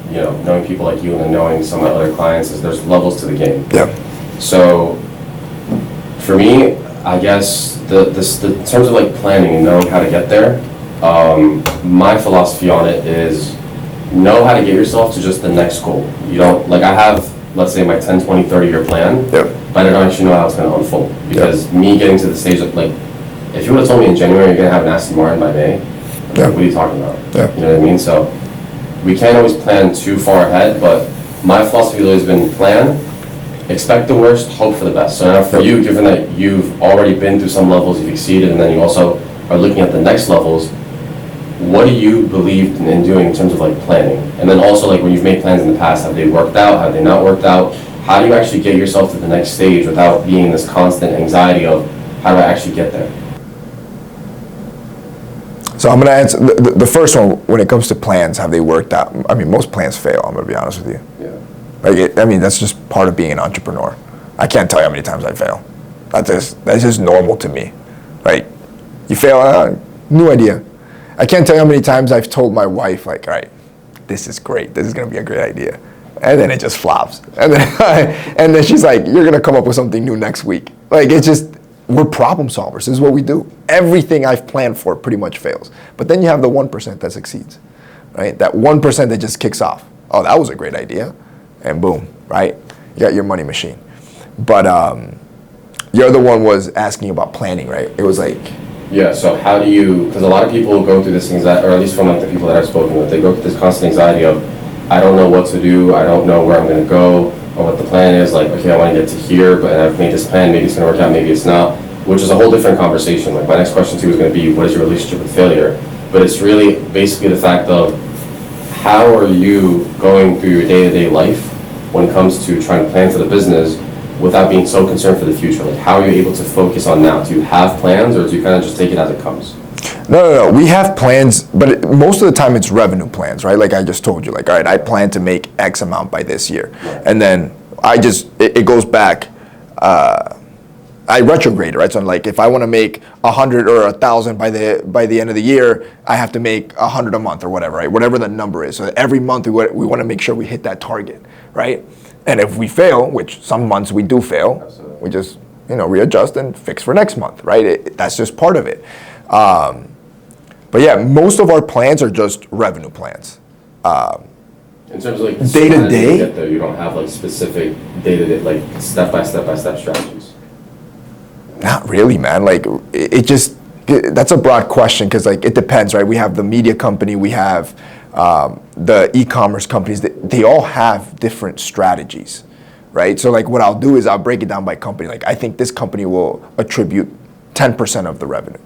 S1: knowing people like you and then knowing some of my other clients, is there's levels to the game.
S2: Yeah.
S1: So for me, I guess the in terms of like planning and knowing how to get there, my philosophy on it is know how to get yourself to just the next goal. You don't, like I have, let's say my 10, 20, 30 year plan, but I don't actually know how it's going to unfold. Because me getting to the stage of like, if you would have told me in January you're going to have an Aston Martin by May, what are you talking about? You know what I mean? So we can't always plan too far ahead, but my philosophy has always been plan, expect the worst, hope for the best. So now for you, given that you've already been through some levels, you've exceeded, and then you also are looking at the next levels, what do you believe in doing in terms of like planning? And then also like when you've made plans in the past, have they worked out? Have they not worked out? How do you actually get yourself to the next stage without being in this constant anxiety of how do I actually get there?
S2: So I'm going to answer the first one. When it comes to plans, have they worked out? I mean, most plans fail, I'm going to be honest with you.
S1: Yeah.
S2: That's just part of being an entrepreneur. I can't tell you how many times I fail. That's just normal to me. Like, you fail, no idea. I can't tell you how many times I've told my wife, like, all right, this is great. This is going to be a great idea. And then it just flops. And then she's like, you're going to come up with something new next week. Like, it's just, we're problem solvers. This is what we do. Everything I've planned for pretty much fails. But then you have the 1% that succeeds, right? That 1% that just kicks off. Oh, that was a great idea. And boom, right? You got your money machine. But the other one was asking about planning, right? It was like...
S1: Yeah, so how do you, because a lot of people go through this anxiety, or at least from like the people that I've spoken with, they go through this constant anxiety of, I don't know what to do, I don't know where I'm going to go, or what the plan is, like, okay, I want to get to here, but I've made this plan, maybe it's going to work out, maybe it's not, which is a whole different conversation. Like, my next question to you is going to be, what is your relationship with failure? But it's really basically the fact of, how are you going through your day-to-day life when it comes to trying to plan for the business without being so concerned for the future? Like, how are you able to focus on now? Do you have plans, or do you kind of just take it as it comes?
S2: No. We have plans, but most of the time it's revenue plans, right? Like I just told you, like, all right, I plan to make X amount by this year. Right. And then it goes back, I retrograde, right? So I'm like, if I want to make 100 or 1,000 by the end of the year, I have to make 100 a month or whatever, right? Whatever the number is. So every month we want to make sure we hit that target, right? And if we fail, which some months we do fail, absolutely, we just readjust and fix for next month, right? That's just part of it. But yeah, most of our plans are just revenue plans.
S1: In terms of like
S2: day to day,
S1: you don't have like specific day to day, like step by step strategies.
S2: Not really, man. Like that's a broad question because like it depends, right? We have the media company, we have the e-commerce companies. They all have different strategies, right? So like what I'll do is I'll break it down by company. Like I think this company will attribute 10% of the revenue.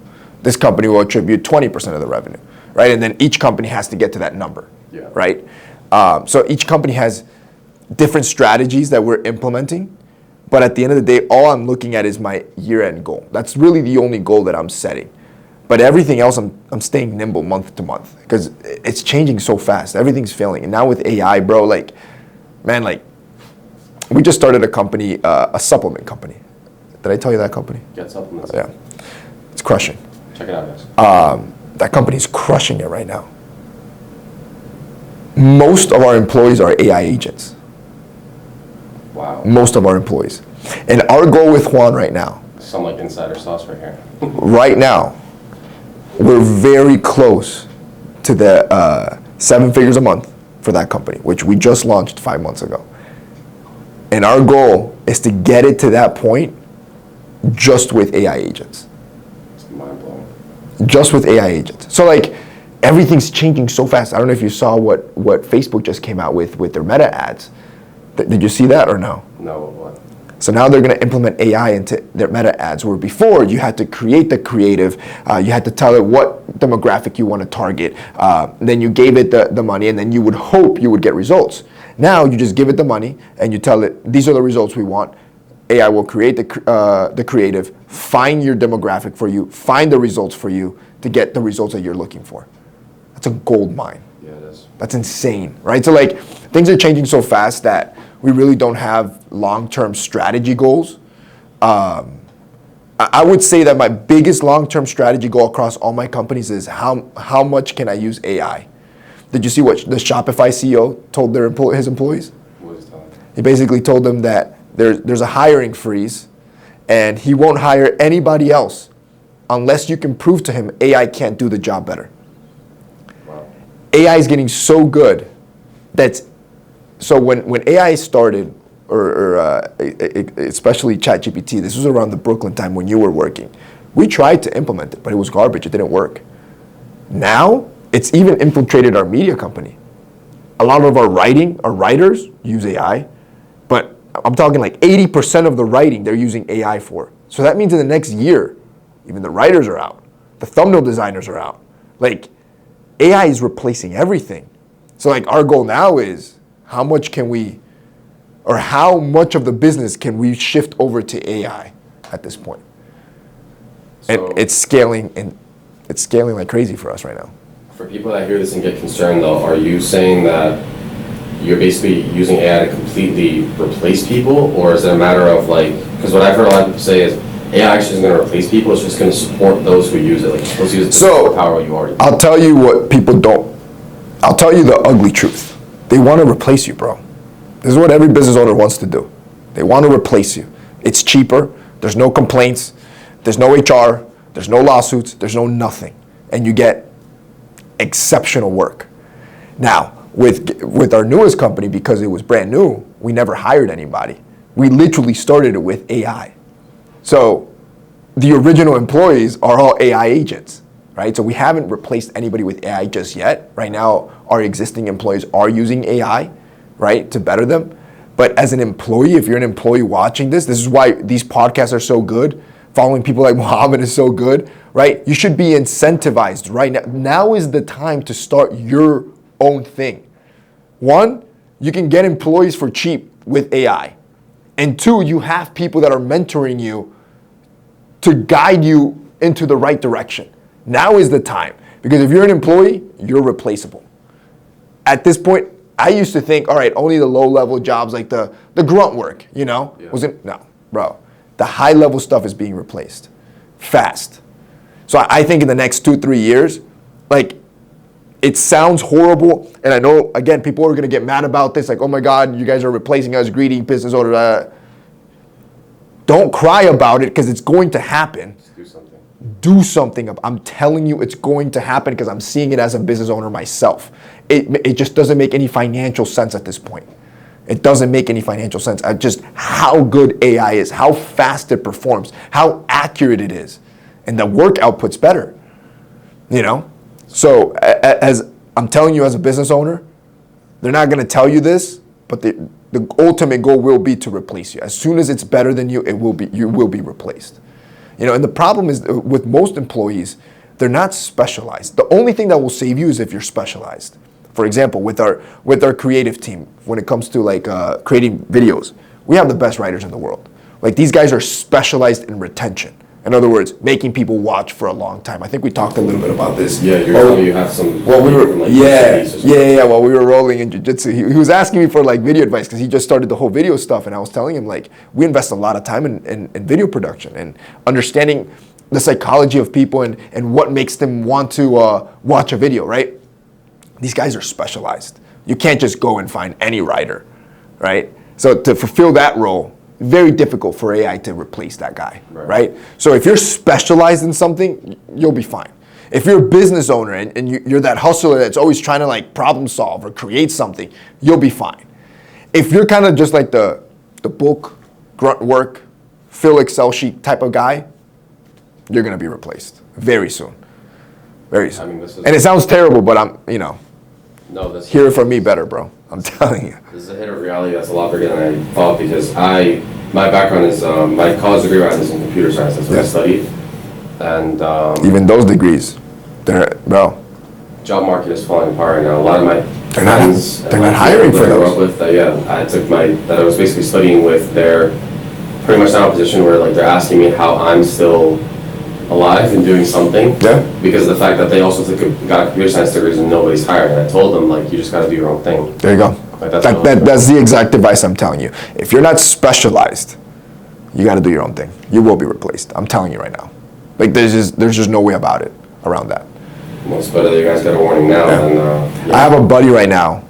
S2: This company will attribute 20% of the revenue, right? And then each company has to get to that number, yeah, right? So each company has different strategies that we're implementing, but at the end of the day, all I'm looking at is my year-end goal. That's really the only goal that I'm setting. But everything else, I'm staying nimble month to month because it's changing so fast. Everything's failing. And now with AI, bro, like, man, like, we just started a company, a supplement company. Did I tell you that company?
S1: Get Supplements.
S2: Yeah. It's crushing.
S1: Check it out, guys.
S2: That company's crushing it right now. Most of our employees are AI agents.
S1: Wow.
S2: Most of our employees. And our goal with Juan right now.
S1: Some like insider sauce right here.
S2: Right now, we're very close to the 7 figures a month for that company, which we just launched 5 months ago. And our goal is to get it to that point just with AI agents.
S1: Mind-blowing.
S2: Just with AI agents. So like everything's changing so fast. I don't know if you saw what Facebook just came out with their Meta ads. Did you see that or no?
S1: No, what?
S2: So now they're going to implement AI into their Meta ads, where before you had to create the creative, you had to tell it what demographic you want to target, then you gave it the money, and then you would hope you would get results. Now you just give it the money and you tell it, these are the results we want. AI will create the creative, find your demographic for you, find the results for you to get the results that you're looking for. That's a gold mine.
S1: Yeah, it is.
S2: That's insane, right? So like things are changing so fast that we really don't have long-term strategy goals. I would say that my biggest long-term strategy goal across all my companies is how much can I use AI? Did you see what the Shopify CEO told his employees?
S1: What was that?
S2: He basically told them that there's a hiring freeze and he won't hire anybody else unless you can prove to him AI can't do the job better.
S1: Wow.
S2: AI is getting so good so when AI started, or especially ChatGPT, this was around the Brooklyn time when you were working. We tried to implement it, but it was garbage. It didn't work. Now, it's even infiltrated our media company. A lot of our writers use AI, but I'm talking like 80% of the writing they're using AI for. So that means in the next year, even the writers are out. The thumbnail designers are out. Like, AI is replacing everything. So like our goal now is how much of the business can we shift over to AI at this point?
S1: So,
S2: and it's scaling like crazy for us right now.
S1: For people that hear this and get concerned though, are you saying that you're basically using AI to completely replace people, or is it a matter of like, because what I've heard a lot of people say is AI actually isn't going to replace people, it's just going to support those who use it. Like, it's supposed to use it to support power you already.
S2: I'll tell you what people don't. I'll tell you the ugly truth. They want to replace you, bro. This is what every business owner wants to do. They want to replace you. It's cheaper. There's no complaints. There's no HR. There's no lawsuits. There's no nothing. And you get exceptional work. Now, with our newest company, because it was brand new, we never hired anybody. We literally started it with AI. So the original employees are all AI agents. right? So we haven't replaced anybody with AI just yet. Right now, our existing employees are using AI, right, to better them. But as an employee, if you're an employee watching this is why these podcasts are so good. Following people like Muhammad is so good, right? You should be incentivized right now. Now is the time to start your own thing. One, you can get employees for cheap with AI. And two, you have people that are mentoring you to guide you into the right direction. Now is the time. Because if you're an employee, you're replaceable. At this point, I used to think, all right, only the low-level jobs like the grunt work, you know?
S1: Yeah.
S2: No, bro. The high-level stuff is being replaced fast. So I think in the next 2-3 years, like, it sounds horrible, and I know, again, people are gonna get mad about this, like, oh my God, you guys are replacing us, greedy business owner. Don't cry about it, because it's going to happen.
S1: Just do something.
S2: Do something. I'm telling you, it's going to happen because I'm seeing it as a business owner myself. It just doesn't make any financial sense at this point. It doesn't make any financial sense. Just how good AI is, how fast it performs, how accurate it is, and the work output's better. You know? So as I'm telling you as a business owner, they're not going to tell you this, but the ultimate goal will be to replace you. As soon as it's better than you, you will be replaced. You know, and the problem is with most employees, they're not specialized. The only thing that will save you is if you're specialized. For example, with our creative team, when it comes to like creating videos, we have the best writers in the world. Like these guys are specialized in retention. In other words, making people watch for a long time. I think we talked a little bit about this.
S1: Yeah, you're telling me you have some.
S2: Well, we were
S1: from, like,
S2: yeah. While we were rolling in jiu-jitsu, he was asking me for like video advice because he just started the whole video stuff, and I was telling him like we invest a lot of time in video production and understanding the psychology of people and what makes them want to watch a video. Right? These guys are specialized. You can't just go and find any writer, right? So to fulfill that role, very difficult for AI to replace that guy, right? So if you're specialized in something, you'll be fine. If you're a business owner and you're that hustler that's always trying to like problem solve or create something, you'll be fine. If you're kind of just like the book, grunt work, fill Excel sheet type of guy, you're gonna be replaced very soon. Very soon. I mean, and it sounds terrible, but hear it from me better, bro. I'm telling you.
S1: This is a hit of reality that's a lot bigger than I thought because my background is, my college degree is in computer science. That's what I studied. And
S2: even those degrees, bro.
S1: Job market is falling apart right now. A lot of my friends,
S2: they're not hiring for those.
S1: I was basically studying with, they're pretty much now in a position where like they're asking me how I'm still alive and doing something. Yeah. Because of the fact that they also got computer science degrees and nobody's hiring. And I told them like you just got to do your own thing.
S2: There you go. Like, that's the exact advice I'm telling you. If you're not specialized, you got to do your own thing. You will be replaced. I'm telling you right now. Like there's just no way about it around that.
S1: Well, it's better that you guys got a warning now. Yeah.
S2: I have a buddy right now.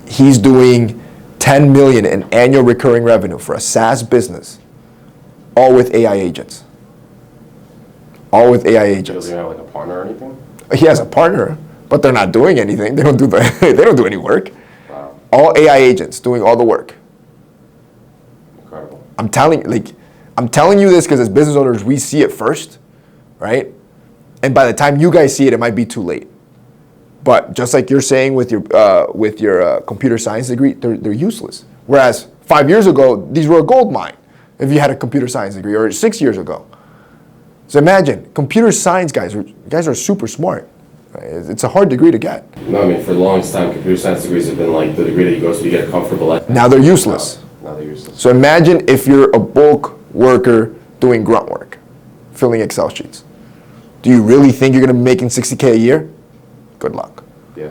S2: He's doing 10 million in annual recurring revenue for a SaaS business, all with AI agents. All with AI agents.
S1: Does he have like a partner or anything?
S2: He has a partner, but they're not doing anything. They don't do any work.
S1: Wow.
S2: All AI agents doing all the work.
S1: Incredible.
S2: I'm telling you this because as business owners, we see it first, right? And by the time you guys see it, it might be too late. But just like you're saying with your computer science degree, they're useless. Whereas 5 years ago, these were a gold mine if you had a computer science degree, or 6 years ago. So imagine, computer science guys are super smart. Right? It's a hard degree to get.
S1: No, I mean, for the longest time, computer science degrees have been like the degree that you go to get a comfortable life.
S2: Now they're useless.
S1: Now they're useless.
S2: So imagine if you're a bulk worker doing grunt work, filling Excel sheets. Do you really think you're going to be making $60K a year? Good luck.
S1: Yeah.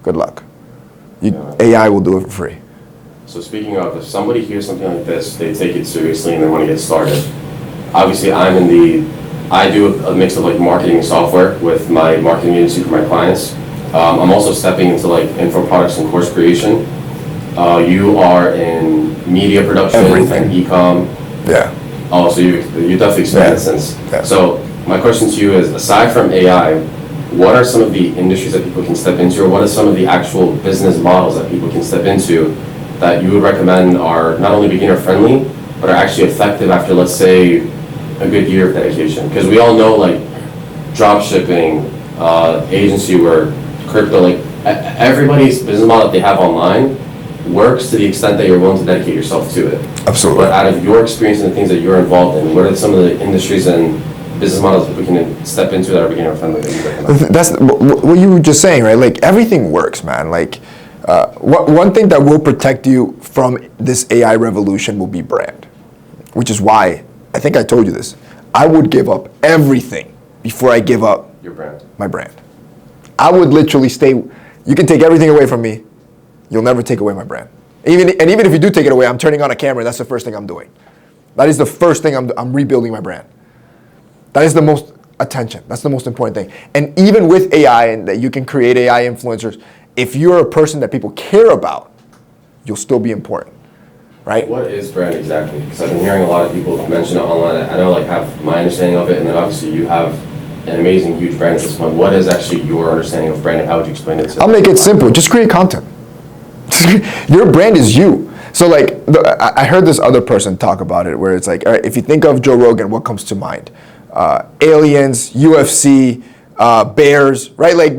S2: Good luck. AI will do it for free.
S1: So speaking of, if somebody hears something like this, they take it seriously and they want to get started. Obviously, I do a mix of like marketing and software with my marketing agency for my clients. I'm also stepping into like info products and course creation. You are in media production and e-com.
S2: Yeah.
S1: Oh, so you definitely expanded since.
S2: Yeah.
S1: So my question to you is, aside from AI, what are some of the industries that people can step into, or what are some of the actual business models that people can step into that you would recommend are not only beginner friendly, but are actually effective after, let's say, a good year of dedication? Because we all know, like, drop shipping, agency work, crypto, like everybody's business model that they have online works to the extent that you're willing to dedicate yourself to it.
S2: Absolutely.
S1: But out of your experience and the things that you're involved in, what are some of the industries and business models that we can step into that are beginner friendly that you recommend?
S2: That's what you were just saying, right? Like everything works, man. Like one thing that will protect you from this AI revolution will be brand, which is why I think I told you this. I would give up everything before I give up
S1: Your brand.
S2: my brand. I would literally stay. You can take everything away from me. You'll never take away my brand. Even if you do take it away, I'm turning on a camera. That's the first thing I'm doing. That is the first thing I'm rebuilding my brand. That is the most attention. That's the most important thing. And even with AI and that you can create AI influencers, if you're a person that people care about, you'll still be important, right?
S1: What is brand exactly? Because I've been hearing a lot of people mention it online. I know, like, have my understanding of it, and then obviously you have an amazing, huge brand at this point. What is actually your understanding of brand, and how would you explain it to
S2: I'll make it simple. Just create content. Your brand is you. So like, I heard this other person talk about it where it's like, all right, if you think of Joe Rogan, what comes to mind? Aliens, UFC, bears, right? Like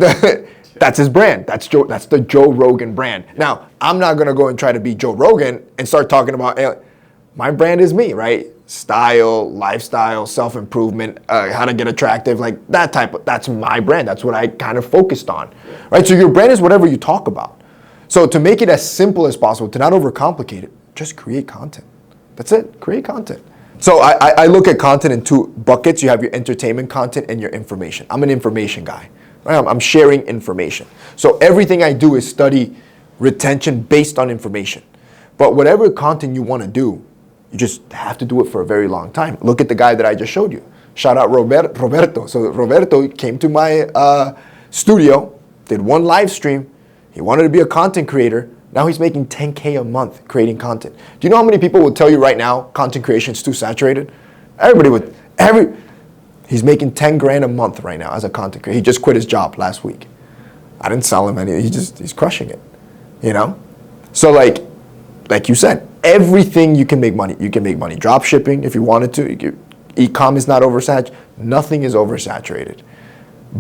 S2: that's his brand. That's the Joe Rogan brand. Now, I'm not gonna go and try to be Joe Rogan and start talking about my brand is me, right? Style, lifestyle, self-improvement, how to get attractive, like that's my brand. That's what I kind of focused on, right? So your brand is whatever you talk about. So to make it as simple as possible, to not overcomplicate it, just create content. That's it, create content. So I look at content in two buckets. You have your entertainment content and your information. I'm an information guy, right? I'm sharing information. So everything I do is study retention based on information. But whatever content you want to do, you just have to do it for a very long time. Look at the guy that I just showed you. Shout out Roberto. So Roberto came to my studio, did one live stream. He wanted to be a content creator. Now he's making $10K a month creating content. Do you know how many people would tell you right now content creation is too saturated? He's making 10 grand a month right now as a content creator. He just quit his job last week. I didn't sell him any. He's crushing it, you know? So like you said, everything you can make money. You can make money drop shipping if you wanted to. E-com is not oversaturated. Nothing is oversaturated,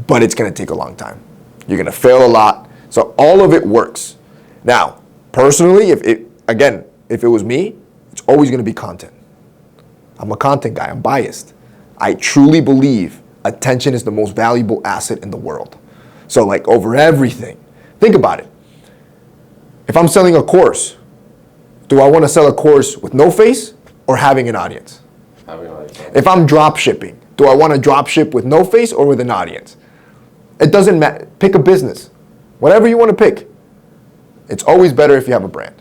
S2: but it's gonna take a long time. You're gonna fail a lot. So all of it works. Now, personally, if it was me, it's always gonna be content. I'm a content guy, I'm biased. I truly believe attention is the most valuable asset in the world. So like over everything, think about it. If I'm selling a course, do I wanna sell a course with no face or having an audience? If I'm drop shipping, do I wanna drop ship with no face or with an audience? It doesn't matter, pick a business. Whatever you want to pick, it's always better if you have a brand.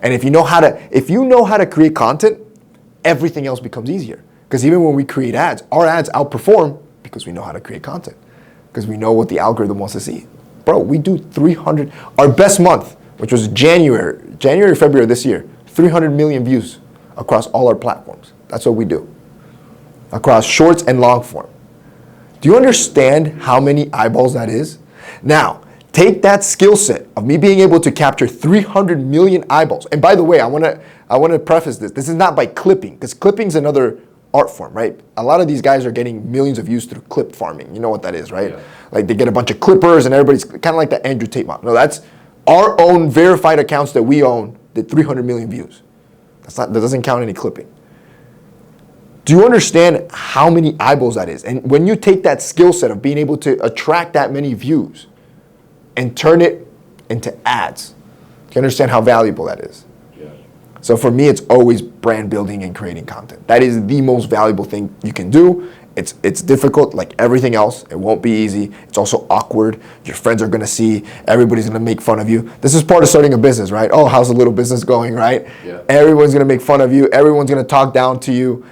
S2: And if you know how to create content, everything else becomes easier. Because even when we create ads, our ads outperform because we know how to create content. Because we know what the algorithm wants to see. Bro, we do 300, our best month, which was January, February this year, 300 million views across all our platforms. That's what we do. Across shorts and long form. Do you understand how many eyeballs that is? Now, take that skill set of me being able to capture 300 million eyeballs. And by the way, I want to preface this. This is not by clipping, because clipping's another art form, right? A lot of these guys are getting millions of views through clip farming. You know what that is, right? Yeah. Like they get a bunch of clippers and everybody's kind of like the Andrew Tate model. No, that's our own verified accounts that we own did 300 million views. That doesn't count any clipping. Do you understand how many eyeballs that is? And when you take that skill set of being able to attract that many views and turn it into ads, do you understand how valuable that is? Yeah. So for me, it's always brand building and creating content. That is the most valuable thing you can do. It's difficult like everything else. It won't be easy. It's also awkward. Your friends are gonna see, everybody's gonna make fun of you. This is part of starting a business, right? Oh, how's the little business going, right? Yeah. Everyone's gonna make fun of you. Everyone's gonna talk down to you.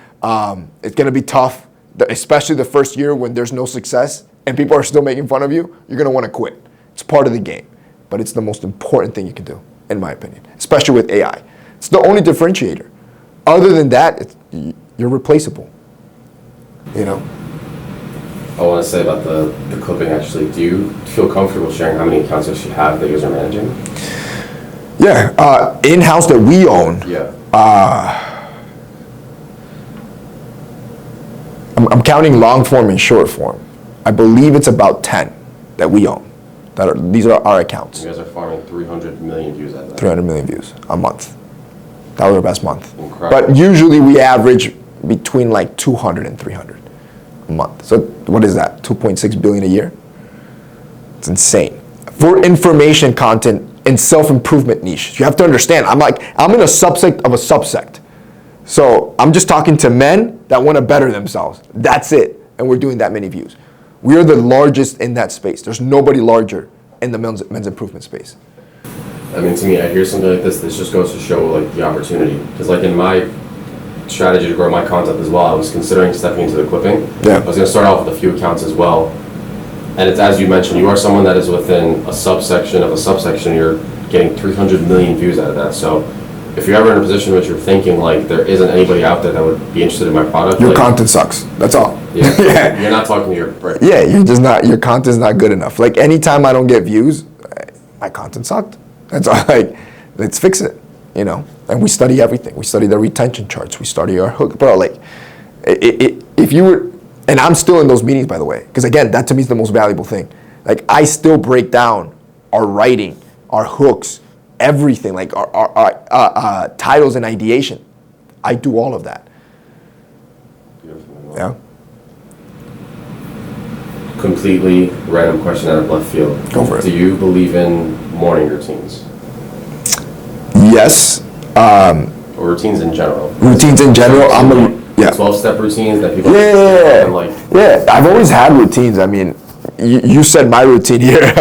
S2: It's gonna be tough, especially the first year when there's no success and people are still making fun of you. You're gonna wanna quit. It's part of the game, but it's the most important thing you can do, in my opinion, especially with AI. It's the only differentiator. Other than that, you're replaceable, you know?
S1: I want to say about the clipping, actually. Do you feel comfortable sharing how many accounts you have that you guys are managing?
S2: Yeah, in-house that we own.
S1: Yeah.
S2: I'm counting long form and short form. I believe it's about 10 that we own. These are our accounts.
S1: You guys are farming 300 million views at that.
S2: 300 million views a month. That was our best month.
S1: Incredible.
S2: But usually we average between like 200 and 300 a month. So what is that? 2.6 billion a year? It's insane. For information content in self-improvement niche. You have to understand, I'm in a subsect of a subsect. So I'm just talking to men that want to better themselves. That's it. And we're doing that many views. We are the largest in that space. There's nobody larger in the men's improvement space.
S1: I mean, to me, I hear something like this just goes to show like the opportunity. Because like in my strategy to grow my content as well, I was considering stepping into the clipping.
S2: Yeah.
S1: I was going to start off with a few accounts as well. And it's, as you mentioned, you are someone that is within a subsection of a subsection. You're getting 300 million views out of that. So if you're ever in a position which you're thinking like there isn't anybody out there that would be interested in my product,
S2: Your
S1: like,
S2: content sucks. That's all.
S1: Yeah,
S2: Yeah.
S1: You're not talking to your brand.
S2: Yeah, you're just not, your content's not good enough. Like anytime I don't get views, my content sucked. That's all. Like, let's fix it, you know? And we study everything. We study the retention charts. We study our hook. Bro, like, if you were, and I'm still in those meetings, by the way, because again, that to me is the most valuable thing. Like, I still break down our writing, our hooks, everything, like our titles and ideation. I do all of that. Yeah.
S1: Completely random question out of left field.
S2: Go for it.
S1: Do you believe in morning routines?
S2: Yes.
S1: Or routines in general?
S2: Routines in general, I'm a, yeah.
S1: 12-step routines that people like.
S2: Yeah, I've always had routines. I mean, you said my routine here.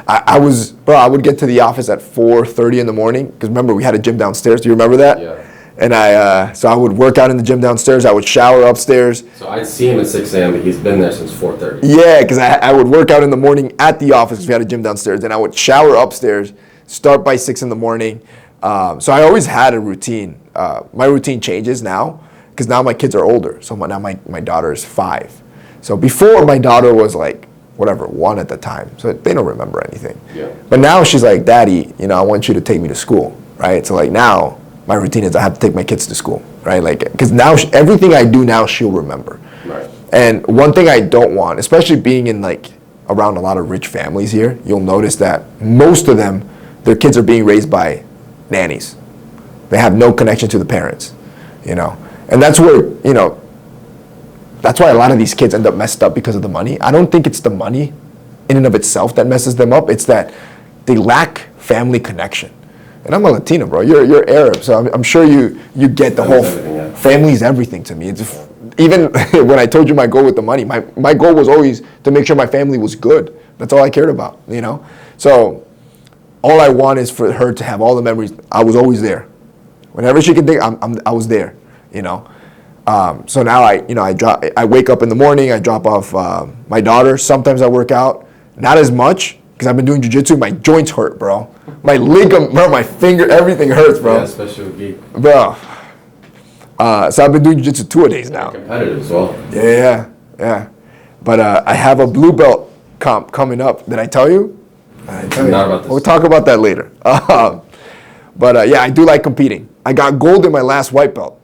S2: I would get to the office at 4:30 in the morning, because remember, we had a gym downstairs. Do you remember that?
S1: Yeah.
S2: And so I would work out in the gym downstairs. I would shower upstairs.
S1: So I'd see him at 6 a.m., but he's been there since 4:30.
S2: Yeah, because I would work out in the morning at the office because we had a gym downstairs. Then I would shower upstairs, start by 6 in the morning. So I always had a routine. My routine changes now because now my kids are older. So now my daughter is 5. So before, my daughter was like, 1 at the time. So they don't remember anything.
S1: Yeah.
S2: But now she's like, Daddy, I want you to take me to school, right? So like now, my routine is I have to take my kids to school, right? Like, because now everything I do now, she'll remember.
S1: Right.
S2: And one thing I don't want, especially being in like around a lot of rich families here, you'll notice that most of them, their kids are being raised by nannies. They have no connection to the parents, And that's where, that's why a lot of these kids end up messed up because of the money. I don't think it's the money in and of itself that messes them up. It's that they lack family connection. And I'm a Latino, bro. You're Arab, so I'm sure you get the whole family's everything to me. It's even when I told you my goal with the money, my goal was always to make sure my family was good. That's all I cared about, So all I want is for her to have all the memories. I was always there. Whenever she could think, I was there, So now I wake up in the morning. I drop off my daughter. Sometimes I work out, not as much. Because I've been doing jiu-jitsu, my joints hurt, bro. My ligament, bro, my finger, everything hurts, bro.
S1: Yeah, especially with geek.
S2: Bro. So I've been doing jiu-jitsu 2-a-days now.
S1: Competitive as well.
S2: Yeah. But I have a blue belt comp coming up. Did I tell you?
S1: Not about this.
S2: We'll talk about that later. But yeah, I do like competing. I got gold in my last white belt.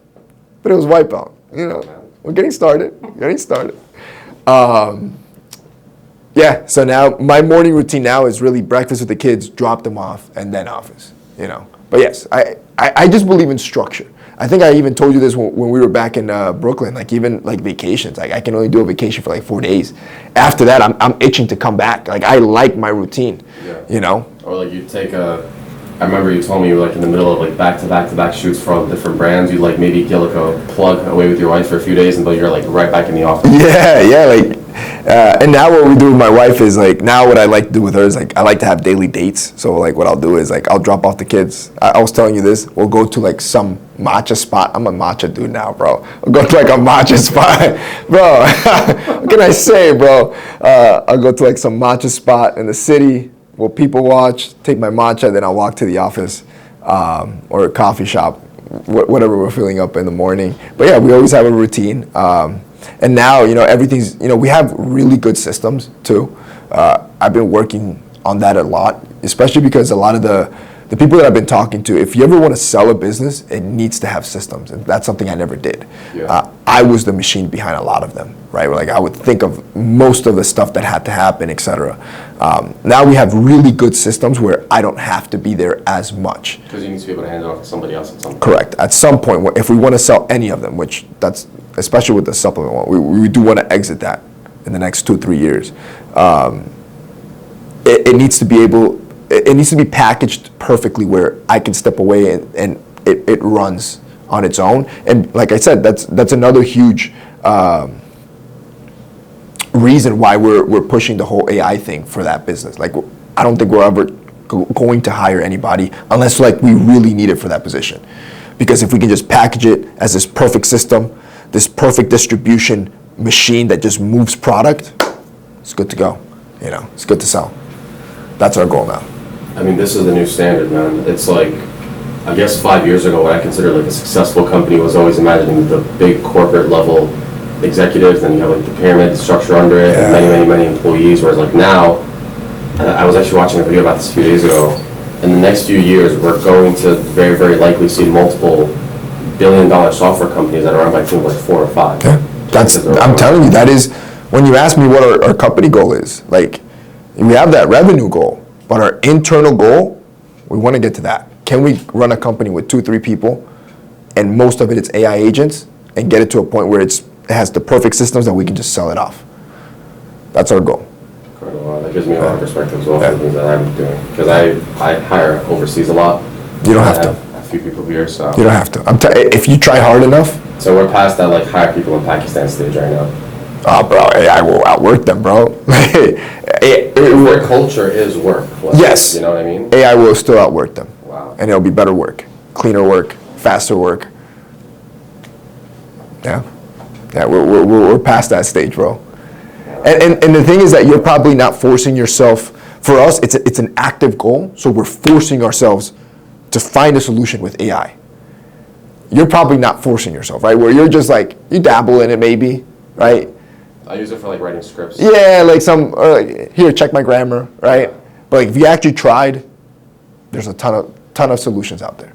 S2: But it was white belt. We're getting started. Yeah, so now my morning routine now is really breakfast with the kids, drop them off, and then office, But yes, I just believe in structure. I think I even told you this when we were back in Brooklyn, like even like vacations. Like I can only do a vacation for like 4 days. After that, I'm itching to come back. Like I like my routine,
S1: Or like you take I remember you told me you were like in the middle of like back-to-back shoots for all the different brands. You like maybe get like a plug away with your wife for a few days, but you're like right back in the office.
S2: Yeah, like, and now what we do with my wife is like, now what I like to do with her is like, I like to have daily dates. So like what I'll do is like, I'll drop off the kids. I was telling you this, we'll go to like some matcha spot. I'm a matcha dude now, bro. I'll go to like a matcha spot. Bro, what can I say, bro? I'll go to like some matcha spot in the city. We'll people watch, take my matcha, then I'll walk to the office or a coffee shop, whatever we're filling up in the morning. But yeah, we always have a routine. And now, everything's, we have really good systems too. I've been working on that a lot, especially because a lot of the the people that I've been talking to, if you ever want to sell a business, it needs to have systems, and that's something I never did. I was the machine behind a lot of them, right? Like I would think of most of the stuff that had to happen, etc. Now we have really good systems where I don't have to be there as much.
S1: Because you need to be able to hand it off to somebody else at some point. Correct.
S2: At some point, if we want to sell any of them, which that's especially with the supplement one, we do want to exit that in the next 2-3 years. It needs to be able. It needs to be packaged perfectly where I can step away and it runs on its own. And like I said, that's another huge reason why we're pushing the whole AI thing for that business. Like, I don't think we're ever going to hire anybody unless like we really need it for that position. Because if we can just package it as this perfect system, this perfect distribution machine that just moves product, it's good to go. You know, it's good to sell. That's our goal now.
S1: I mean, this is the new standard, man. It's like, I guess 5 years ago, what I considered like a successful company was always imagining the big corporate level executives, then you have like the pyramid structure under it, and many employees, whereas like now, I was actually watching a video about this a few days ago, in the next few years, we're going to very, very likely see multiple billion-dollar software companies that are run by teams like 4 or 5.
S2: Yeah, I'm telling you, that is, when you ask me what our company goal is, like, we have that revenue goal, but our internal goal, we want to get to that. Can we run a company with 2-3 people, and most of it's AI agents, and get it to a point where it has the perfect systems that we can just sell it off? That's our goal.
S1: That gives me a lot of perspective as well for the things that I'm doing. Because I hire overseas a lot.
S2: You don't have to.
S1: A few people here, so.
S2: You don't have to. If you try hard enough.
S1: So we're past that like hire people in Pakistan stage right now.
S2: Oh, bro, AI will outwork them, bro.
S1: Their culture is work.
S2: Yes.
S1: You know what I mean?
S2: AI will still outwork them.
S1: Wow.
S2: And it'll be better work, cleaner work, faster work. Yeah. Yeah, we're past that stage, bro. And the thing is that you're probably not forcing yourself. For us, it's an active goal, so we're forcing ourselves to find a solution with AI. You're probably not forcing yourself, right? Where you're just like, you dabble in it maybe, right?
S1: I use it for like writing scripts.
S2: Yeah, like here, check my grammar, right? Yeah. But like if you actually tried, there's a ton of solutions out there.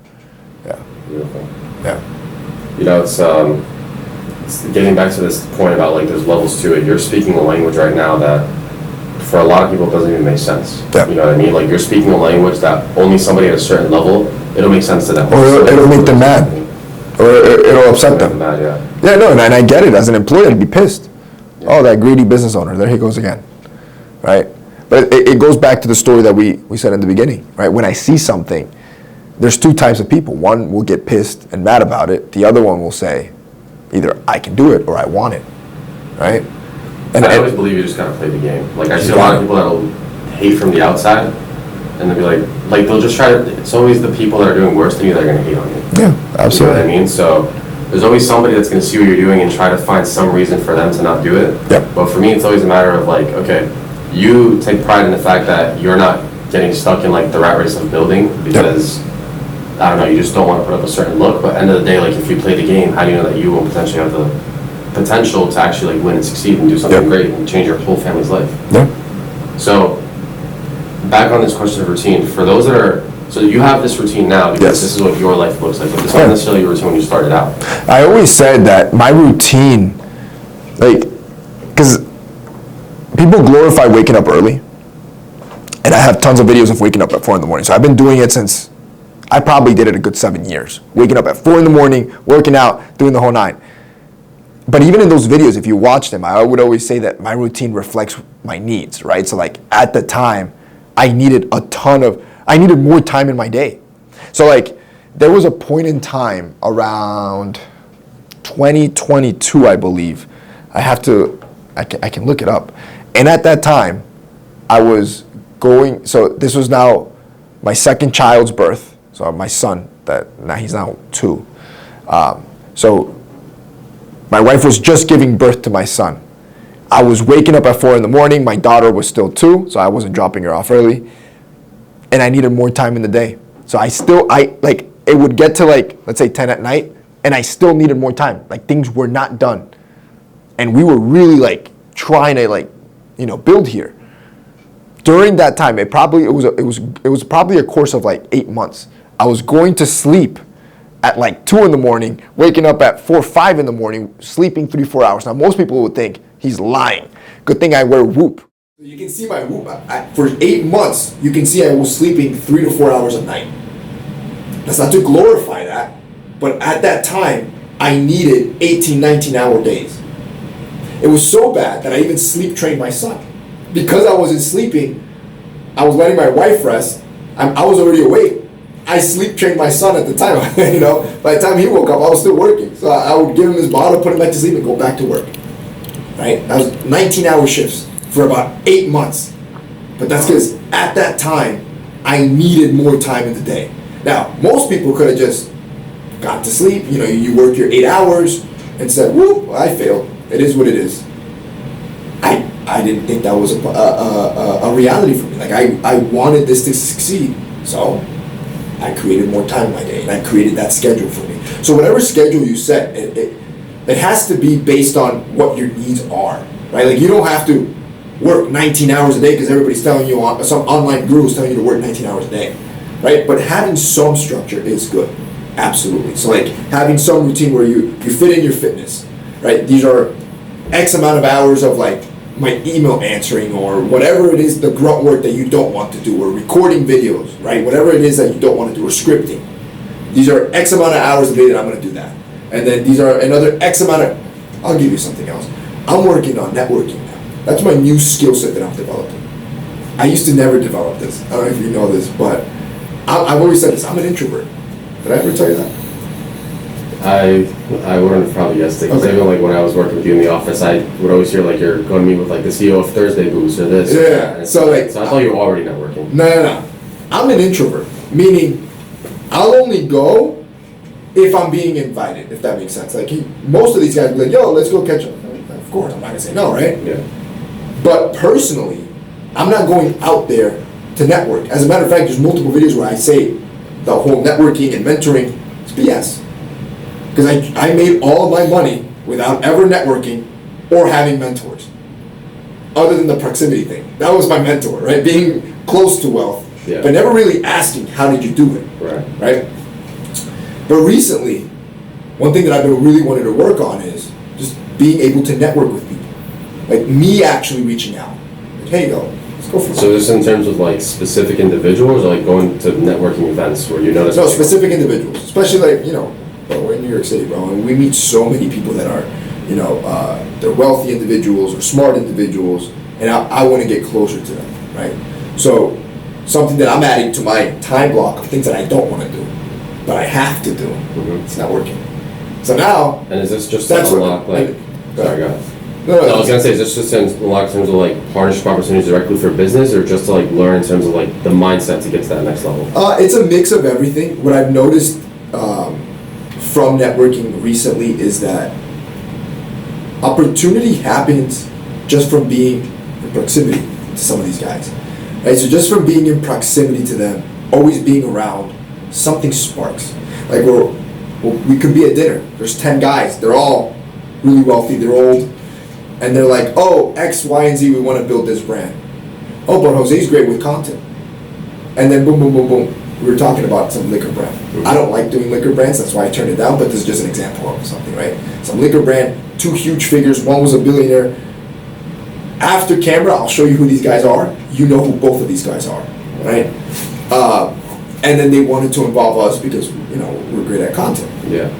S2: Yeah.
S1: Beautiful.
S2: Yeah.
S1: You know, it's getting back to this point about like there's levels to it. You're speaking a language right now that for a lot of people doesn't even make sense.
S2: Yeah.
S1: You know what I mean? Like you're speaking a language that only somebody at a certain level, it'll make sense to them.
S2: Or it'll make them mad. Or it'll upset them.
S1: Mad, yeah.
S2: Yeah, no, and I get it. As an employee, I'd be pissed. Yeah. Oh, that greedy business owner, there he goes again, right? But it goes back to the story that we said in the beginning, right? When I see something, there's 2 types of people. One will get pissed and mad about it. The other one will say, either I can do it or I want it, right?
S1: And I always believe you just gotta play the game. Like I see a lot of people that'll hate from the outside, and they'll be like they'll just try to. It's always the people that are doing worse than you that are gonna hate on you.
S2: Yeah, absolutely.
S1: You know what I mean? So there's always somebody that's gonna see what you're doing and try to find some reason for them to not do it.
S2: Yep.
S1: But for me, it's always a matter of like, okay, you take pride in the fact that you're not getting stuck in like the rat race of building because. Yep. I don't know, you just don't want to put up a certain look, but at the end of the day, like if you play the game, how do you know that you will potentially have the potential to actually like win and succeed and do something great and change your whole family's life?
S2: Yeah.
S1: So, back on this question of routine, for those that are, so you have this routine now because this is what your life looks like, but this wasn't necessarily your routine when you started out.
S2: I always said that my routine, like, because people glorify waking up early, and I have tons of videos of waking up at 4 in the morning, so I've been doing it since I probably did it a good 7 years. Waking up at 4 in the morning, working out, doing the whole 9. But even in those videos, if you watch them, I would always say that my routine reflects my needs, right? So like at the time, I needed more time in my day. So like there was a point in time around 2022, I believe. I can look it up. And at that time, I was going, so this was now my second child's birth. So my son, he's now 2. So my wife was just giving birth to my son. I was waking up at 4 in the morning. My daughter was still 2, so I wasn't dropping her off early. And I needed more time in the day. So it would get to like, let's say 10 at night, and I still needed more time. Like things were not done. And we were really like trying to like, build here. during that time, it was probably a course of like 8 months. I was going to sleep at like 2 in the morning, waking up at 4 or 5 in the morning, sleeping 3-4 hours. Now most people would think he's lying. Good thing I wear Whoop.
S3: You can see my Whoop. For 8 months, you can see I was sleeping 3 to 4 hours a night. That's not to glorify that, but at that time, I needed 18, 19-hour days. It was so bad that I even sleep trained my son. Because I wasn't sleeping, I was letting my wife rest. I was already awake. I sleep trained my son at the time. You know, by the time he woke up, I was still working. So I would give him his bottle, put him back to sleep, and go back to work. Right? That was 19-hour shifts for about 8 months. But that's because at that time, I needed more time in the day. Now, most people could have just got to sleep. You know, you work your 8 hours and said, "Whoop, I failed. It is what it is." I didn't think that was a reality for me. Like I wanted this to succeed, so I created more time in my day, and I created that schedule for me. So whatever schedule you set, it has to be based on what your needs are, right? Like you don't have to work 19 hours a day because everybody's telling you, some online guru is telling you to work 19 hours a day, right? But having some structure is good, absolutely. So like having some routine where you fit in your fitness, right? These are X amount of hours of like my email answering or whatever it is, the grunt work that you don't want to do, or recording videos, right? Whatever it is that you don't want to do, or scripting. These are X amount of hours a day that I'm going to do that. And then these are another X amount of, I'll give you something else. I'm working on networking now. That's my new skill set that I'm developing. I used to never develop this. I don't know if you know this, but I've always said this. I'm an introvert. Did I ever tell you that?
S1: I wouldn't have probably guessed it, because even like when I was working with you in the office, I would always hear like you're going to meet with like the CEO of Thursday Boost or this.
S3: Yeah. So
S1: I thought you were already networking.
S3: No. I'm an introvert, meaning I'll only go if I'm being invited, if that makes sense. Like most of these guys will be like, "Yo, let's go catch up." Of course, I'm not gonna say no, right?
S1: Yeah.
S3: But personally, I'm not going out there to network. As a matter of fact, there's multiple videos where I say the whole networking and mentoring is BS. Because I made all of my money without ever networking or having mentors. Other than the proximity thing. That was my mentor, right? Being close to wealth, but never really asking, how did you do it? Right? But recently, one thing that I've been really wanting to work on is just being able to network with people. Like me actually reaching out. Like, hey, yo, let's go for it.
S1: So this in terms of like specific individuals, or like going to networking events where you notice?
S3: No, specific individuals. Especially like, you know, we're in New York City, bro, and we meet so many people that are, you know, they're wealthy individuals or smart individuals, and I want to get closer to them, right? So something that I'm adding to my time block of things that I don't want to do, but I have to do, it's not working. So now,
S1: and is this just
S3: that's
S1: to unlock like? Sorry, go ahead.
S3: No,
S1: I was gonna say, is this just in unlock in terms of like partnership opportunities directly for business, or just to like learn in terms of like the mindset to get to that next level?
S3: It's a mix of everything. What I've noticed from networking recently is that opportunity happens just from being in proximity to some of these guys, right? So just from being in proximity to them, always being around, something sparks. Like we could be at dinner. There's 10 guys. They're all really wealthy. They're old, and they're like, "Oh, X, Y, and Z. We want to build this brand. Oh, but Jose's great with content." And then boom, boom, boom, boom. We were talking about some liquor brand. I don't like doing liquor brands, that's why I turned it down, but this is just an example of something, right? Some liquor brand, 2 huge figures, one was a billionaire. After camera, I'll show you who these guys are. You know who both of these guys are, right? And then they wanted to involve us because, you know, we're great at content.
S1: Yeah.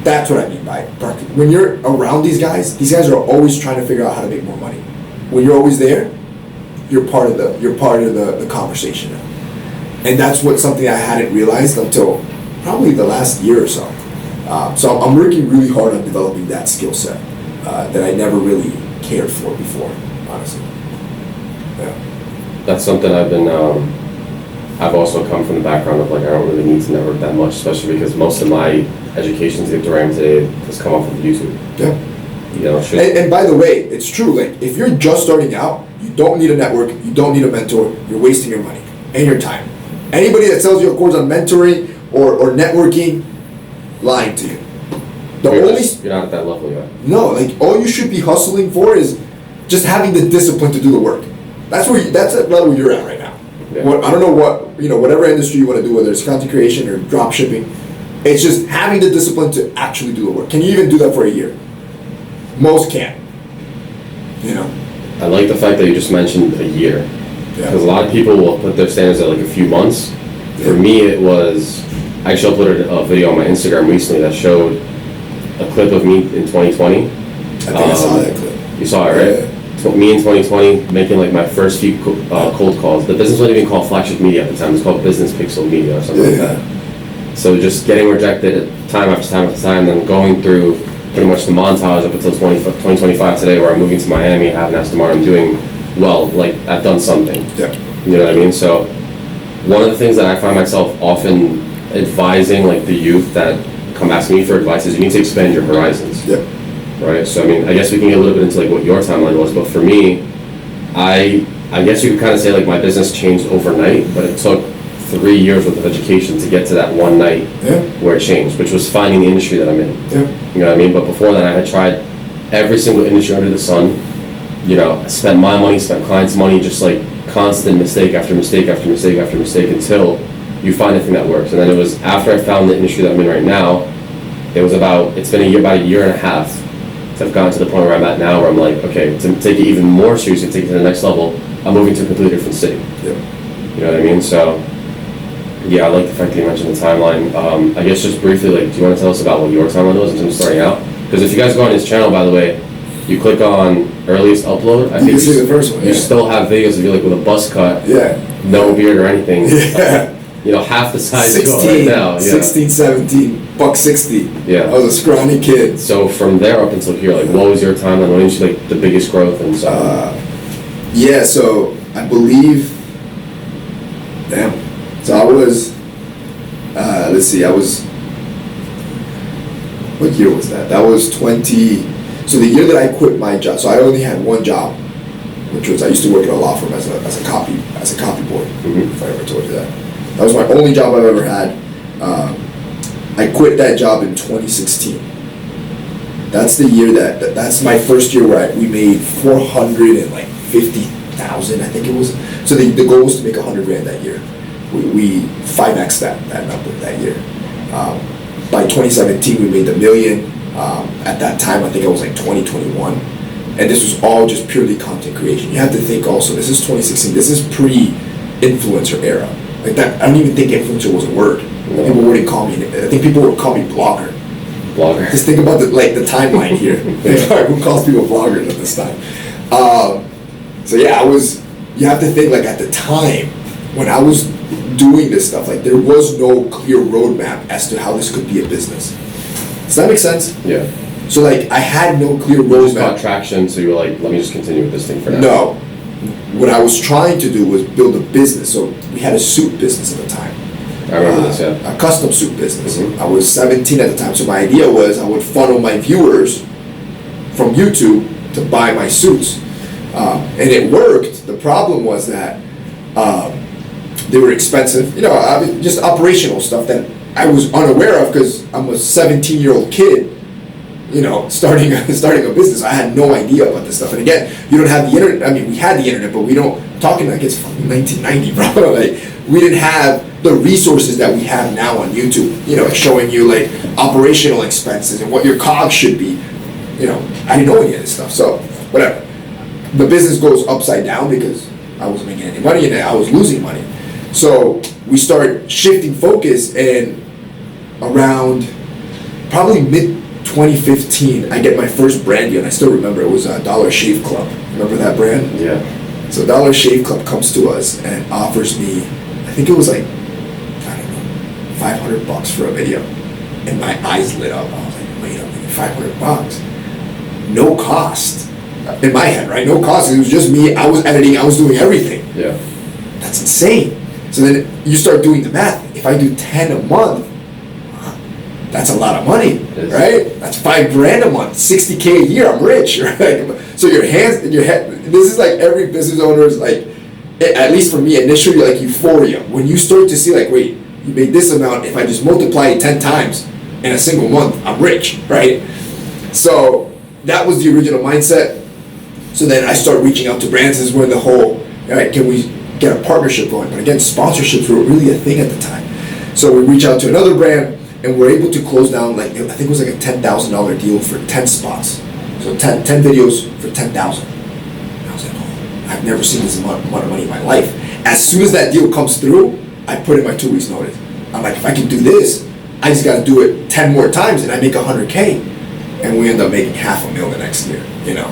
S3: That's what I mean by practice. When you're around these guys are always trying to figure out how to make more money. When you're always there, you're part of the conversation now. And that's something I hadn't realized until probably the last year or so. So I'm working really hard on developing that skill set that I never really cared for before, honestly. Yeah.
S1: That's something I've been, I've also come from the background of like, I don't really need to network that much, especially because most of my education to get to where I am today has come off of YouTube.
S3: Yeah.
S1: You know,
S3: and by the way, it's true, like if you're just starting out, you don't need a network, you don't need a mentor, you're wasting your money and your time. Anybody that sells you a course on mentoring or networking, lying to you.
S1: You're not at that level yet.
S3: No, like all you should be hustling for is just having the discipline to do the work. that's the level you're at right now.
S1: Yeah.
S3: I don't know whatever industry you want to do, whether it's content creation or drop shipping, it's just having the discipline to actually do the work. Can you even do that for a year? Most can't.
S1: I like the fact that you just mentioned a year, because a lot of people will put their standards at like a few months.
S3: Yeah.
S1: For me, it was, I actually uploaded a video on my Instagram recently that showed a clip of me in 2020.
S3: I think I saw that clip.
S1: You saw it, right? Yeah. Me in 2020 making like my first few cold calls. The business wasn't even called Flagship Media at the time. It was called Business Pixel Media or something like that. So just getting rejected time after time after time, then going through pretty much the montage up until 2025 today, where I'm moving to Miami, I have an Aston Martin, I'm doing well, like I've done something.
S3: Yeah.
S1: You know what I mean? So one of the things that I find myself often advising like the youth that come ask me for advice is you need to expand your horizons.
S3: Yeah.
S1: Right? So I mean, I guess we can get a little bit into like what your timeline was, but for me, I guess you could kind of say like my business changed overnight, but it took 3 years worth of education to get to that one night where it changed, which was finding the industry that I'm in.
S3: Yeah.
S1: You know what I mean? But before that, I had tried every single industry under the sun. Spent my money, spent clients' money, just like constant mistake after mistake after mistake after mistake until you find the thing that works. And then it was after I found the industry that I'm in right now, it's been about a year and a half to have gotten to the point where I'm at now, where I'm like, okay, to take it even more seriously, take it to the next level, I'm moving to a completely different city.
S3: Yeah.
S1: You know what I mean? So, yeah, I like the fact that you mentioned the timeline. I guess just briefly, like, do you want to tell us about what your timeline was in terms of starting out? Because if you guys go on his channel, by the way, you click on earliest upload. I think
S3: you see the first one.
S1: You still have videos of you like with a buzz cut, no beard or anything.
S3: Yeah.
S1: Half the size
S3: 16,
S1: you are right now.
S3: 16, 17, $160.
S1: Yeah.
S3: I was a scrawny kid.
S1: So from there up until here, like, what was your timeline? When did you like the biggest growth and so?
S3: So I believe. Damn. So I was. What year was that? That was 20. So the year that I quit my job. So I only had one job, which was I used to work at a law firm as a copy boy. If I ever told you that. That was my only job I've ever had. I quit that job in 2016. That's the year that's my first year where we made 450,000, I think it was. So the goal was to make 100 grand that year. We 5x that number that year. By 2017, we made $1 million. At that time, I think it was like 2021. And this was all just purely content creation. You have to think also, this is 2016. This is pre-influencer era. Like that, I don't even think influencer was a word. People wouldn't call me. I think people would call me blogger.
S1: Blogger.
S3: Just think about the timeline here. Who calls people bloggers at this time? So yeah, you have to think like at the time when I was doing this stuff, like there was no clear roadmap as to how this could be a business. Does that make sense?
S1: Yeah.
S3: So like I had no clear
S1: You just
S3: roadmap.
S1: got traction, so you were like, let me just continue with this thing for now.
S3: No. What I was trying to do was build a business. So we had a suit business at the time.
S1: I remember this, yeah.
S3: A custom suit business.
S1: Mhm.
S3: I was 17 at the time, so my idea was I would funnel my viewers from YouTube to buy my suits. And it worked. The problem was that they were expensive. Just operational stuff that I was unaware of because I'm a 17-year-old kid, starting a business. I had no idea about this stuff. And again, you don't have the internet. I mean, we had the internet, but we don't, talking like it's fucking 1990, bro. Like, we didn't have the resources that we have now on YouTube, showing you like operational expenses and what your COGS should be. I didn't know any of this stuff. So, whatever. The business goes upside down because I wasn't making any money and I was losing money. So, we start shifting focus, and around probably mid-2015, I get my first brand deal, and I still remember it was Dollar Shave Club. Remember that brand?
S1: Yeah.
S3: So Dollar Shave Club comes to us and offers me, I think it was like, I don't know, $500 for a video. And my eyes lit up. I was like, wait a minute, $500? No cost. In my head, right? No cost. It was just me. I was editing. I was doing everything.
S1: Yeah.
S3: That's insane. So then you start doing the math. If I do 10 a month, that's a lot of money, right? That's $5,000 a month, $60K a year. I'm rich, right? So your head. This is like every business owner's like, at least for me, initially like euphoria. When you start to see like, wait, you made this amount. If I just multiply it 10 times in a single month, I'm rich, right? So that was the original mindset. So then I start reaching out to brands. This is when the whole All right, can we get a partnership going? But again, sponsorships were really a thing at the time. So we reach out to another brand, and we're able to close down, like, I think it was like a $10,000 deal for 10 spots. So 10 videos for 10,000. I was like, oh, I've never seen this amount of money in my life. As soon as that deal comes through, I put in my 2 weeks notice. I'm like, if I can do this, I just got to do it 10 more times and I make $100K. And we end up making $500,000 the next year, you know.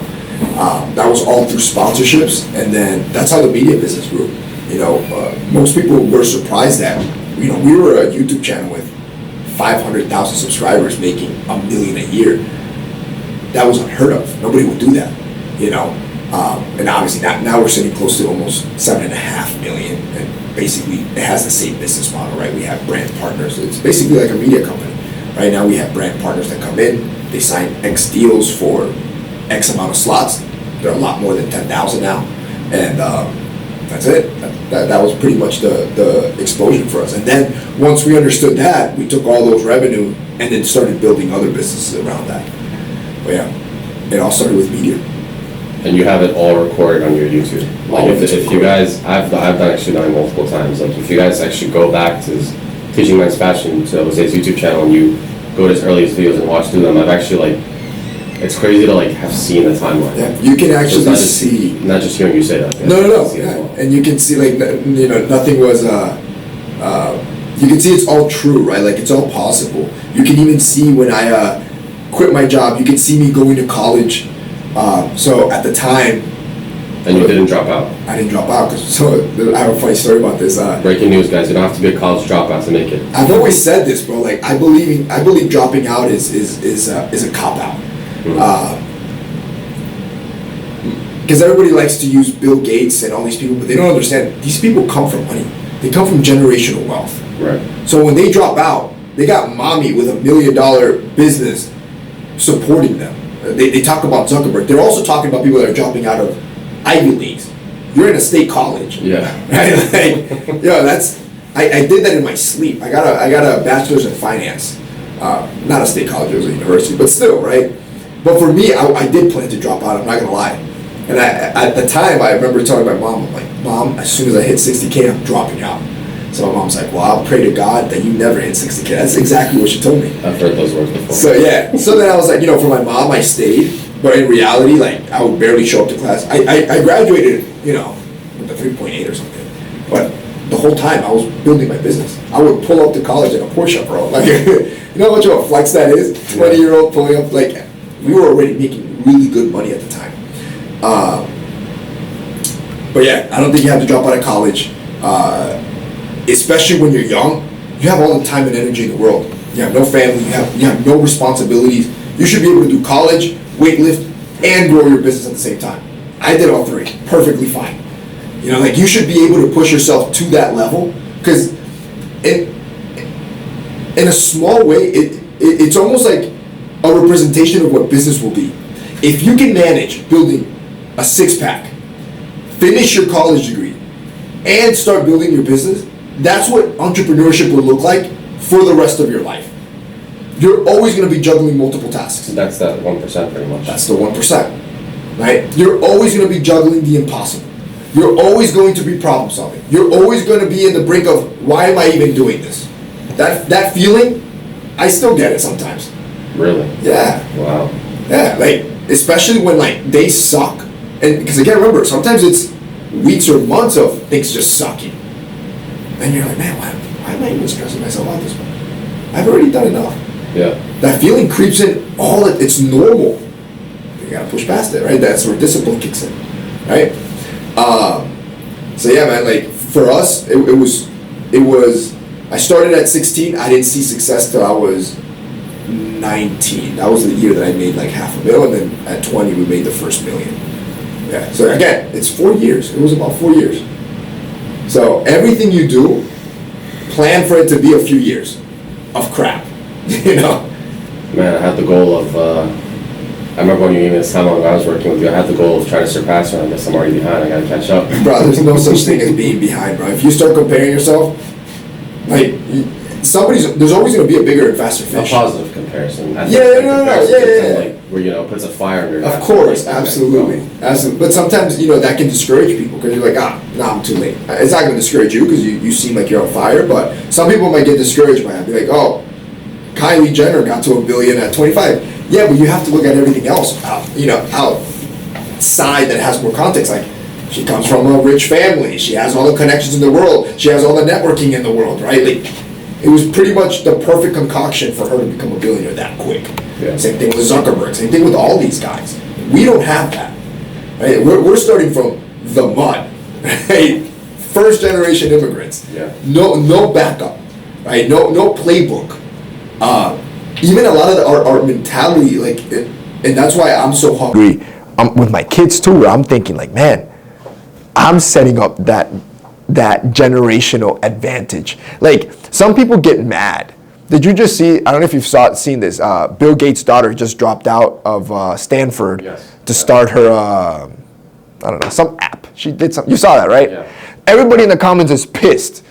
S3: That was all through sponsorships, and then that's how the media business grew. You know, most people were surprised that, you know, we were a YouTube channel with 500,000 subscribers making $1 million a year. That was unheard of. Nobody would do that, you know. And obviously now we're sitting close to almost 7.5 million, and basically it has the same business model, right? We have brand partners. It's basically like a media company. Right now we have brand partners that come in, they sign X deals for X amount of slots. They're a lot more than 10,000 now, and that's it. That was pretty much the exposure for us. And then once we understood that, we took all those revenue and then started building other businesses around that. But yeah, it all started with media.
S1: And you have it all recorded on your YouTube. Like if you guys, I've actually done it multiple times. Like if you guys actually go back to Teachingmensfashion, to Jose's YouTube channel, and you go to his earliest videos and watch through them, I've actually, like, it's crazy to like have seen the timeline.
S3: Yeah, you can actually
S1: not
S3: see.
S1: Not just hearing you say that.
S3: No.
S1: Yeah.
S3: Well. And you can see, like, you know, nothing was. You can see it's all true, right? Like, it's all possible. You can even see when I quit my job. You can see me going to college. So at the time.
S1: And you didn't drop out.
S3: I didn't drop out, so I have a funny story about this.
S1: Breaking news, guys! You don't have to be a college dropout to make it.
S3: I've always said this, bro. Like, I believe dropping out is a cop out. Because everybody likes to use Bill Gates and all these people, but they don't understand these people come from money. They come from generational wealth.
S1: Right.
S3: So when they drop out, they got mommy with $1 million business supporting them. They talk about Zuckerberg. They're also talking about people that are dropping out of Ivy Leagues. You're in a state college.
S1: Yeah.
S3: Right? Like, that's. I did that in my sleep. I got a bachelor's in finance. Not a state college, it was a university, but still, right? But for me, I did plan to drop out. I'm not gonna lie. And at the time, I remember telling my mom, I'm like, Mom, as soon as I hit 60K, I'm dropping out. So my mom's like, well, I'll pray to God that you never hit 60K. That's exactly what she told me.
S1: I've heard those words before.
S3: So yeah. So then I was like, you know, for my mom, I stayed. But in reality, like, I would barely show up to class. I graduated, you know, with a 3.8 or something. But the whole time, I was building my business. I would pull up to college in a Porsche, bro. Like, you know how much of a flex that is? 20-year-old pulling up, like, we were already making really good money at the time. But yeah, I don't think you have to drop out of college. Especially when you're young, you have all the time and energy in the world. You have no family, you have no responsibilities. You should be able to do college, weightlift, and grow your business at the same time. I did all three perfectly fine. You know, like, you should be able to push yourself to that level, because in a small way, it's almost like a representation of what business will be. If you can manage building a six-pack, finish your college degree, and start building your business, that's what entrepreneurship will look like for the rest of your life. You're always going to be juggling multiple tasks.
S1: That's that 1% pretty much.
S3: That's the 1%, right? You're always going to be juggling the impossible. You're always going to be problem solving. You're always going to be in the brink of, why am I even doing this? That feeling, I still get it sometimes.
S1: Really?
S3: Yeah.
S1: Wow.
S3: Yeah, like, especially when, like, days suck. And because, again, remember, sometimes it's weeks or months of things just sucking. And you're like, man, why am I even stressing myself out this much? I've already done enough.
S1: Yeah.
S3: That feeling creeps in, it's normal. You gotta push past it, right? That's where discipline kicks in, right? So yeah, man, like, for us, it was, I started at 16, I didn't see success till I was 19. That was the year that I made like $500,000, and then at 20, we made the first $1 million. Yeah, so again, it's 4 years. It was about 4 years. So everything you do, plan for it to be a few years of crap, you know?
S1: Man, I had the goal of, I remember when you gave me this time when I was working with you, I had the goal of trying to surpass you, and I guess I'm already behind, I gotta catch up.
S3: Bro, there's no such thing as being behind, bro. If you start comparing yourself, like, there's always gonna be a bigger and faster fish.
S1: A positive comparison.
S3: Yeah.
S1: where, you know, puts a fire under your
S3: Of course, absolutely. But sometimes, you know, that can discourage people because you're like, I'm too late. It's not going to discourage you because you seem like you're on fire, but some people might get discouraged by that. Be like, oh, Kylie Jenner got to $1 billion at 25. Yeah, but you have to look at everything else outside that has more context. Like, she comes from a rich family. She has all the connections in the world. She has all the networking in the world, right? Like, it was pretty much the perfect concoction for her to become a billionaire that quick.
S1: Yeah.
S3: Same thing with Zuckerberg. Same thing with all these guys. We don't have that. Right? We're starting from the mud. Right? First generation immigrants.
S1: Yeah.
S3: No backup. Right? No playbook. Even a lot of our mentality, like, and that's why I'm so hungry.
S2: With my kids too, where I'm thinking like, man, I'm setting up that generational advantage. Like, some people get mad. Did you just see, I don't know if you've seen this, Bill Gates' daughter just dropped out of Stanford to start her, I don't know, some app. She did something, you saw that, right?
S1: Yeah.
S2: Everybody in the comments is pissed.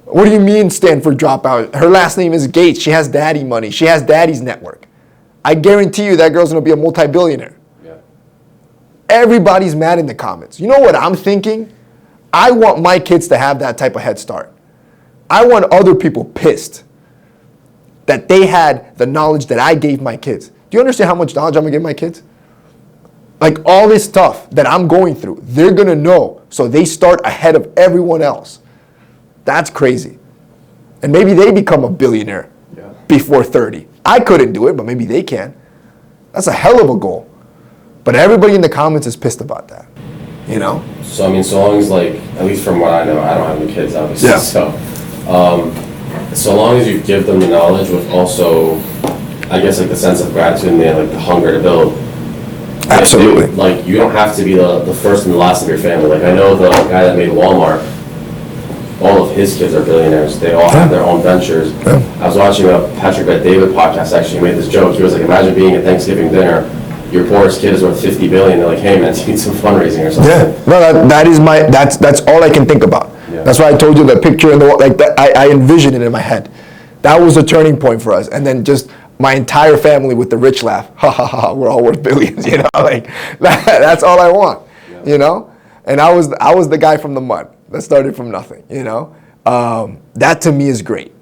S2: What do you mean Stanford dropout? Her last name is Gates. She has daddy money. She has daddy's network. I guarantee you that girl's gonna be a multi-billionaire.
S1: Yeah.
S2: Everybody's mad in the comments. You know what I'm thinking? I want my kids to have that type of head start. I want other people pissed that they had the knowledge that I gave my kids. Do you understand how much knowledge I'm gonna give my kids? Like, all this stuff that I'm going through, they're gonna know, so they start ahead of everyone else. That's crazy. And maybe they become a billionaire before 30. I couldn't do it, but maybe they can. That's a hell of a goal. But everybody in the comments is pissed about that, you know?
S1: So, I mean, so long as, like, at least from what I know, I don't have any kids, obviously.
S2: Yeah.
S1: So long as you give them the knowledge with also, I guess, like, the sense of gratitude and the hunger to build.
S2: Absolutely.
S1: Like, you don't have to be the first and the last of your family. Like, I know the guy that made Walmart, all of his kids are billionaires. They all have their own ventures.
S2: Yeah.
S1: I was watching a Patrick Bet-David podcast, actually, he made this joke. He was like, imagine being at Thanksgiving dinner, your poorest kid is worth $50 billion. They're like, hey man, you need some fundraising or something.
S2: Yeah, no, that's all I can think about.
S1: Yeah.
S2: That's why I told you the picture in the like that. I envisioned it in my head. That was a turning point for us, and then just my entire family with the rich laugh. Ha ha ha! We're all worth billions, you know. Like that's all I want, you know. And I was the guy from the mud that started from nothing, you know. That to me is great,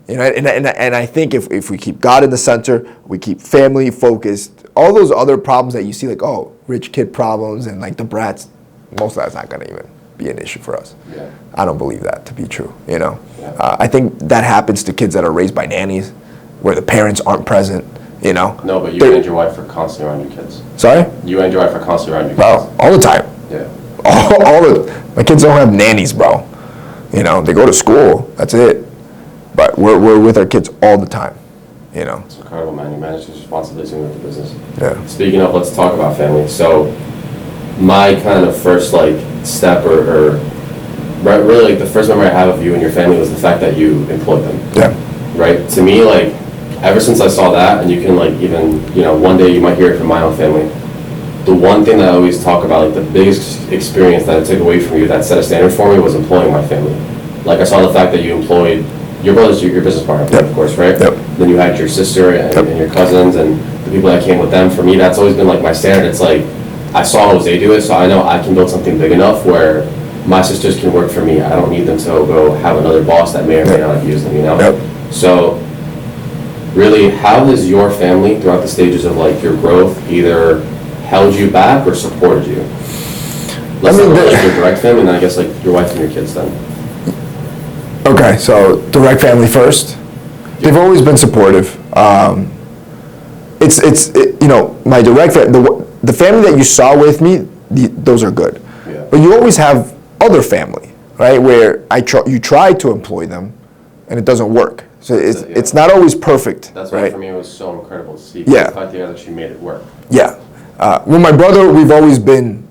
S2: you know. And I think if we keep God in the center, we keep family focused. All those other problems that you see, like, oh, rich kid problems and like the brats, most of that's not going to even be an issue for us.
S1: Yeah.
S2: I don't believe that to be true, you know.
S1: Yeah.
S2: I think that happens to kids that are raised by nannies, where the parents aren't present, you know.
S1: No, but you and your wife are constantly around your kids.
S2: Sorry?
S1: You and your wife are constantly around your kids.
S2: Well, all the time.
S1: Yeah.
S2: My kids don't have nannies, bro. You know, they go to school, that's it. But we're with our kids all the time, you know.
S1: It's incredible, man. You manage these responsibilities with the business.
S2: Yeah.
S1: Speaking of, let's talk about family. So, my kind of first step or really like the first memory I have of you and your family was the fact that you employed them.
S2: Yeah.
S1: Right. To me, like, ever since I saw that, and you can even one day you might hear it from my own family. The one thing that I always talk about, like the biggest experience that I took away from you that set a standard for me was employing my family. Like I saw the fact that you employed your brother's your business partner,
S2: Yep.
S1: of course, right?
S2: Yep.
S1: Then you had your sister and your cousins and the people that came with them. For me, that's always been like my standard. It's like I saw Jose do it, so I know I can build something big enough where my sisters can work for me. I don't need them to go have another boss that may or may not abuse them, you know?
S2: Yep.
S1: So really, how has your family throughout the stages of like your growth either held you back or supported you? Let's talk about like your direct family and then I guess like your wife and your kids then.
S2: Okay, so direct family first. They've always been supportive. My direct the family that you saw with me, those are good.
S1: Yeah.
S2: But you always have other family, right? Where you try to employ them, and it doesn't work. So it's not always perfect.
S1: That's why
S2: right?
S1: for me it was so incredible to see.
S2: Yeah.
S1: The fact that you guys actually made it work.
S2: Yeah. With my brother, we've always been,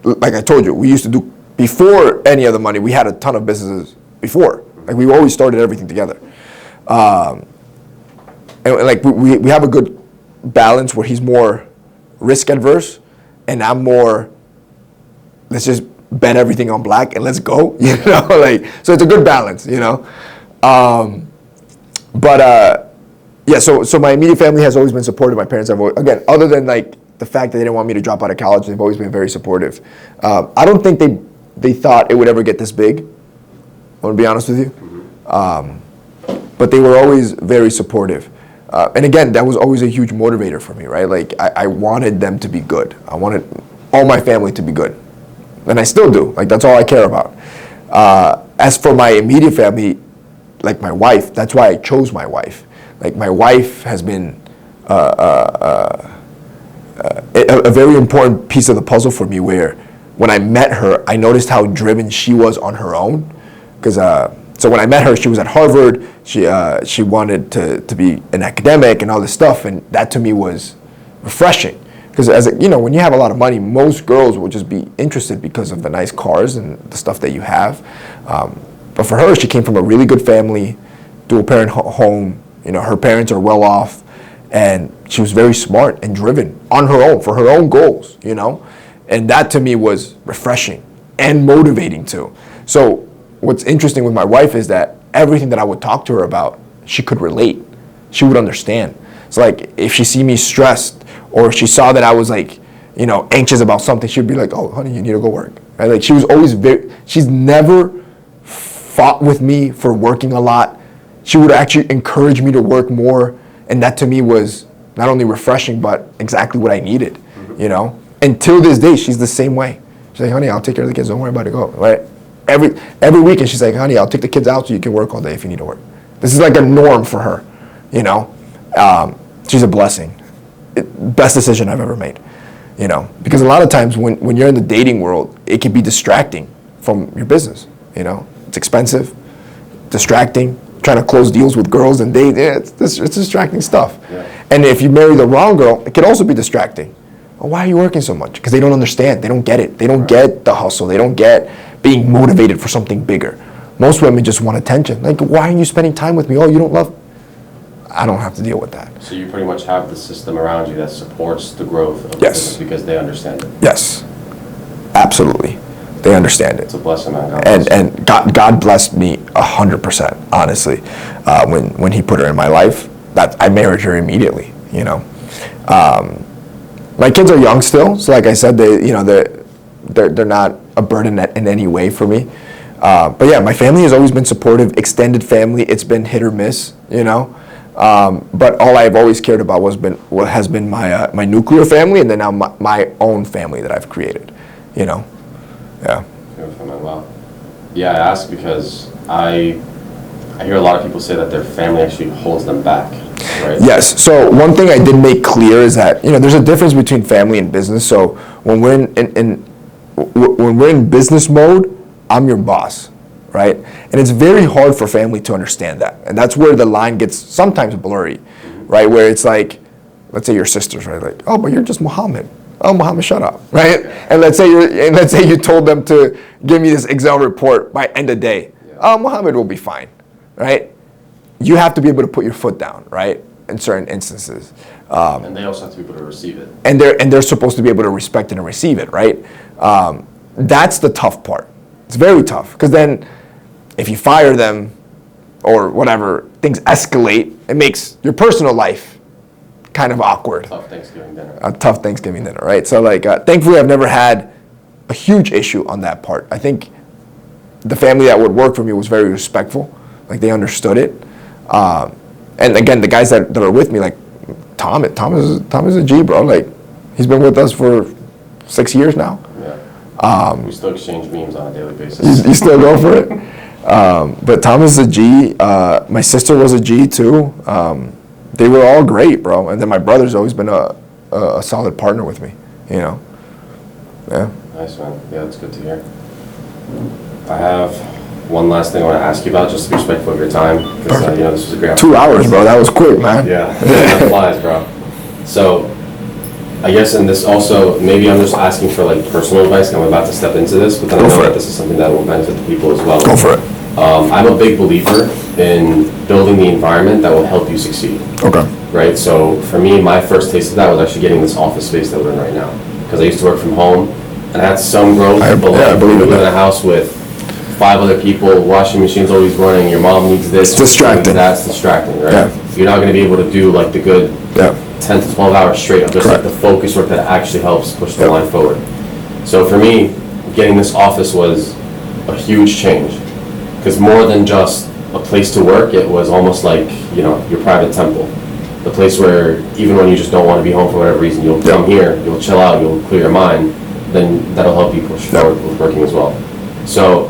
S2: like I told you, we used to do, before any other money, we had a ton of businesses before. Like we always started everything together. And like we have a good balance where he's more risk adverse and I'm more, let's just bet everything on black and let's go, you know, like, so it's a good balance, you know. Yeah, so my immediate family has always been supportive. My parents have always, again, other than like the fact that they didn't want me to drop out of college, they've always been very supportive. I don't think they thought it would ever get this big. I want to be honest with you. But they were always very supportive. And again, that was always a huge motivator for me, right? Like I wanted them to be good. I wanted all my family to be good. And I still do. Like that's all I care about. As for my immediate family, like my wife, that's why I chose my wife. Like my wife has been a very important piece of the puzzle for me, where when I met her, I noticed how driven she was on her own. Because so when I met her, she was at Harvard. She wanted to be an academic and all this stuff, and that to me was refreshing. Because as you know, when you have a lot of money, most girls will just be interested because of the nice cars and the stuff that you have. But for her, she came from a really good family, dual parent home. You know, her parents are well off, and she was very smart and driven on her own for her own goals. You know, and that to me was refreshing and motivating too. So what's interesting with my wife is that everything that I would talk to her about, she could relate. She would understand. So like if she see me stressed, or if she saw that I was like, you know, anxious about something, she'd be like, "Oh, honey, you need to go work." Right? Like she was always she's never fought with me for working a lot. She would actually encourage me to work more, and that to me was not only refreshing but exactly what I needed. Mm-hmm. You know, and till this day, she's the same way. She's like, "Honey, I'll take care of the kids. Don't worry about it. Go." Right? Every weekend, she's like, "Honey, I'll take the kids out so you can work all day if you need to work." This is like a norm for her. You know, she's a blessing. Best decision I've ever made. You know, because a lot of times when you're in the dating world, it can be distracting from your business. You know, it's expensive, distracting, trying to close deals with girls and date. Yeah, it's distracting stuff. Yeah. And if you marry the wrong girl, it can also be distracting. Well, why are you working so much? Because they don't understand. They don't get it. They don't get the hustle. They don't get being motivated for something bigger. Most women just want attention. Like, why are you spending time with me? Oh, you don't love. I don't have to deal with that.
S1: So you pretty much have the system around you that supports the growth of the business because they understand it.
S2: Yes, absolutely. They understand it.
S1: It's a blessing, man.
S2: And God blessed me 100%, honestly. When He put her in my life, that I married her immediately. You know, my kids are young still, so like I said, they're not a burden in any way for me. But yeah, my family has always been supportive. Extended family, it's been hit or miss. You know. But all I've always cared about has been my nuclear family, and then now my own family that I've created. You know, yeah.
S1: Wow. Yeah, I ask because I hear a lot of people say that their family actually holds them back. Right?
S2: Yes. So one thing I did make clear is that there's a difference between family and business. So when we're in business mode, I'm your boss. Right? And it's very hard for family to understand that. And that's where the line gets sometimes blurry, right? Where it's like, let's say your sisters, right? Like, "Oh, but you're just Muhammad. Oh, Muhammad, shut up." Right? And let's say you told them to give me this Excel report by end of day. "Oh, Muhammad will be fine." Right? You have to be able to put your foot down, right? In certain instances.
S1: And they also have to be able to receive it.
S2: And they're supposed to be able to respect it and receive it, right? That's the tough part. It's very tough, because then if you fire them or whatever, things escalate. It makes your personal life kind of awkward.
S1: Tough Thanksgiving dinner.
S2: A tough Thanksgiving dinner, right? So like, thankfully I've never had a huge issue on that part. I think the family that would work for me was very respectful. Like they understood it. And again, the guys that are with me, like Tom is a G, bro. Like he's been with us for 6 years now.
S1: Yeah. We still exchange memes on a daily basis.
S2: You still go for it? But Tom is a G. My sister was a G too. They were all great, bro. And then my brother's always been a solid partner with me. Yeah.
S1: Nice, man. Yeah, that's good to hear. I have one last thing I want to ask you about, just to be respectful of your time, because this was a great
S2: 2 hours, bro. That was quick, man.
S1: Yeah, that flies, bro. So, I guess in this also, maybe I'm just asking for like personal advice, and I'm about to step into this, but then I know that this is something that will benefit the people as well.
S2: Go for it.
S1: I'm a big believer in building the environment that will help you succeed.
S2: Okay.
S1: Right, so for me, my first taste of that was actually getting this office space that we're in right now, because I used to work from home, and I had some growth, but I live in a house with 5 other people, washing machine's always running, your mom needs this.
S2: It's distracting.
S1: That's distracting, right?
S2: Yeah.
S1: You're not going to be able to do like the good 10 to 12 hours straight of just like
S2: Correct.
S1: the focus work that actually helps push the line forward. So for me, getting this office was a huge change, because more than just a place to work, it was almost like, you know, your private temple. The place where even when you just don't want to be home for whatever reason, you'll come here, you'll chill out, you'll clear your mind, then that'll help you push forward with working as well. So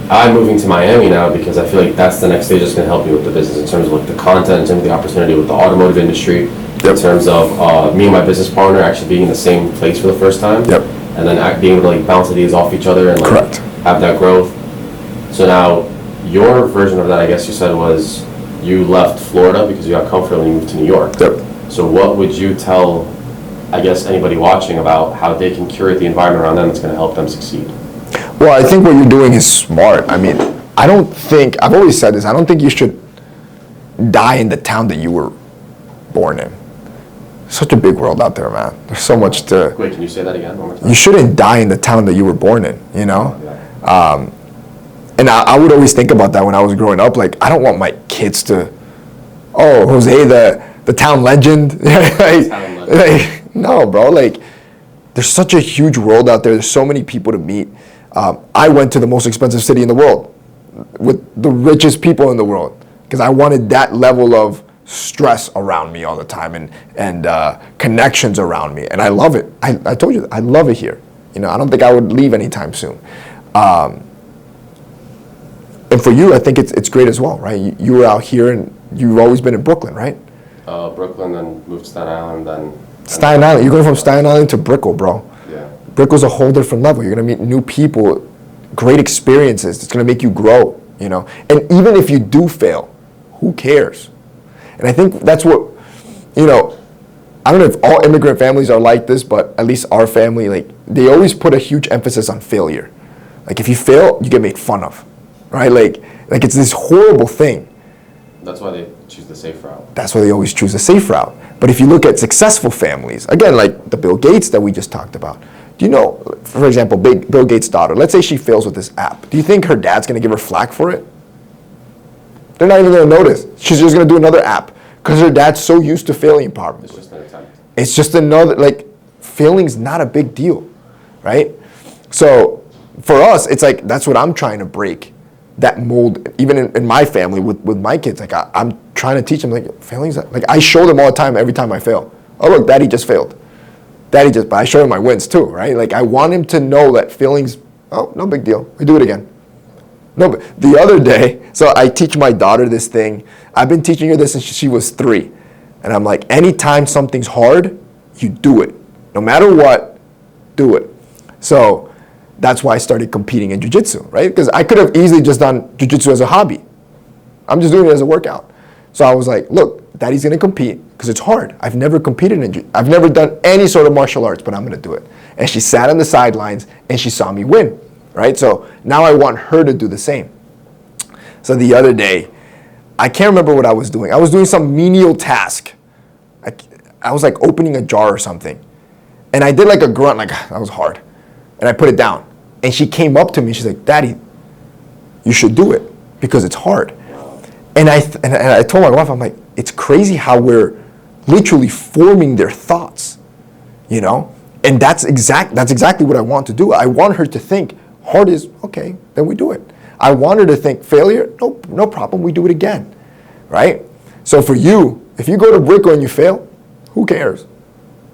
S1: I'm moving to Miami now because I feel like that's the next stage that's going to help me with the business in terms of like the content, in terms of the opportunity with the automotive industry, in terms of me and my business partner actually being in the same place for the first time, and then being able to like bounce ideas off each other and like have that growth. So now your version of that, I guess you said, was you left Florida because you got comfortable and you moved to New York. So what would you tell, I guess, anybody watching about how they can curate the environment around them that's going to help them succeed?
S2: Well, I think what you're doing is smart. I mean, I've always said this, I don't think you should die in the town that you were born in. Such a big world out there, man. There's so much to...
S1: Wait, can you say that again one more time?
S2: You shouldn't die in the town that you were born in, you know? And I would always think about that when I was growing up. Like, I don't want my kids to, oh, Jose, the town legend. like, no, bro. Like, there's such a huge world out there. There's so many people to meet. I went to the most expensive city in the world with the richest people in the world because I wanted that level of stress around me all the time and connections around me. And I love it. I told you, I love it here. You know, I don't think I would leave anytime soon. And for you, I think it's great as well, right? You were out here and you've always been in Brooklyn, right?
S1: Brooklyn, then moved to Staten Island, then...
S2: Staten Island, you're going from Staten Island to Brickell, bro.
S1: Yeah.
S2: Brickell's a whole different level. You're going to meet new people, great experiences. It's going to make you grow, you know? And even if you do fail, who cares? And I think that's what, you know, I don't know if all immigrant families are like this, but at least our family, like, they always put a huge emphasis on failure. Like, if you fail, you get made fun of, right? Like it's this horrible thing.
S1: That's why they choose the safe route.
S2: That's why they always choose the safe route. But if you look at successful families, again, like the Bill Gates that we just talked about, do you know, for example, Bill Gates' daughter, let's say she fails with this app. Do you think her dad's going to give her flack for it? They're not even going to notice. She's just going to do another app because her dad's so used to failing problems.
S1: It's just an attempt.
S2: It's just another, like, failing's not a big deal, right? So for us, it's like, that's what I'm trying to break, that mold, even in my family with my kids. Like, I'm trying to teach them, like, failing's, like, I show them all the time, every time I fail. Oh, look, daddy just failed. But I show him my wins too, right? Like, I want him to know that failing's, oh, no big deal. We do it again. No, but the other day, so I teach my daughter this thing. I've been teaching her this since she was 3. And I'm like, anytime something's hard, you do it. No matter what, do it. So that's why I started competing in jiu-jitsu, right? Because I could have easily just done jiu-jitsu as a hobby. I'm just doing it as a workout. So I was like, look, daddy's gonna compete because it's hard. I've never competed in I've never done any sort of martial arts, but I'm gonna do it. And she sat on the sidelines and she saw me win, right? So now I want her to do the same. So the other day, I can't remember what I was doing. I was doing some menial task. I was like opening a jar or something. And I did like a grunt, like, that was hard. And I put it down. And she came up to me, she's like, Daddy, you should do it because it's hard. And I told my wife, I'm like, it's crazy how we're literally forming their thoughts, you know? And that's exactly what I want to do. I want her to think hard is, okay, then we do it. I want her to think failure, no problem, we do it again, right? So for you, if you go to Brickell and you fail, who cares,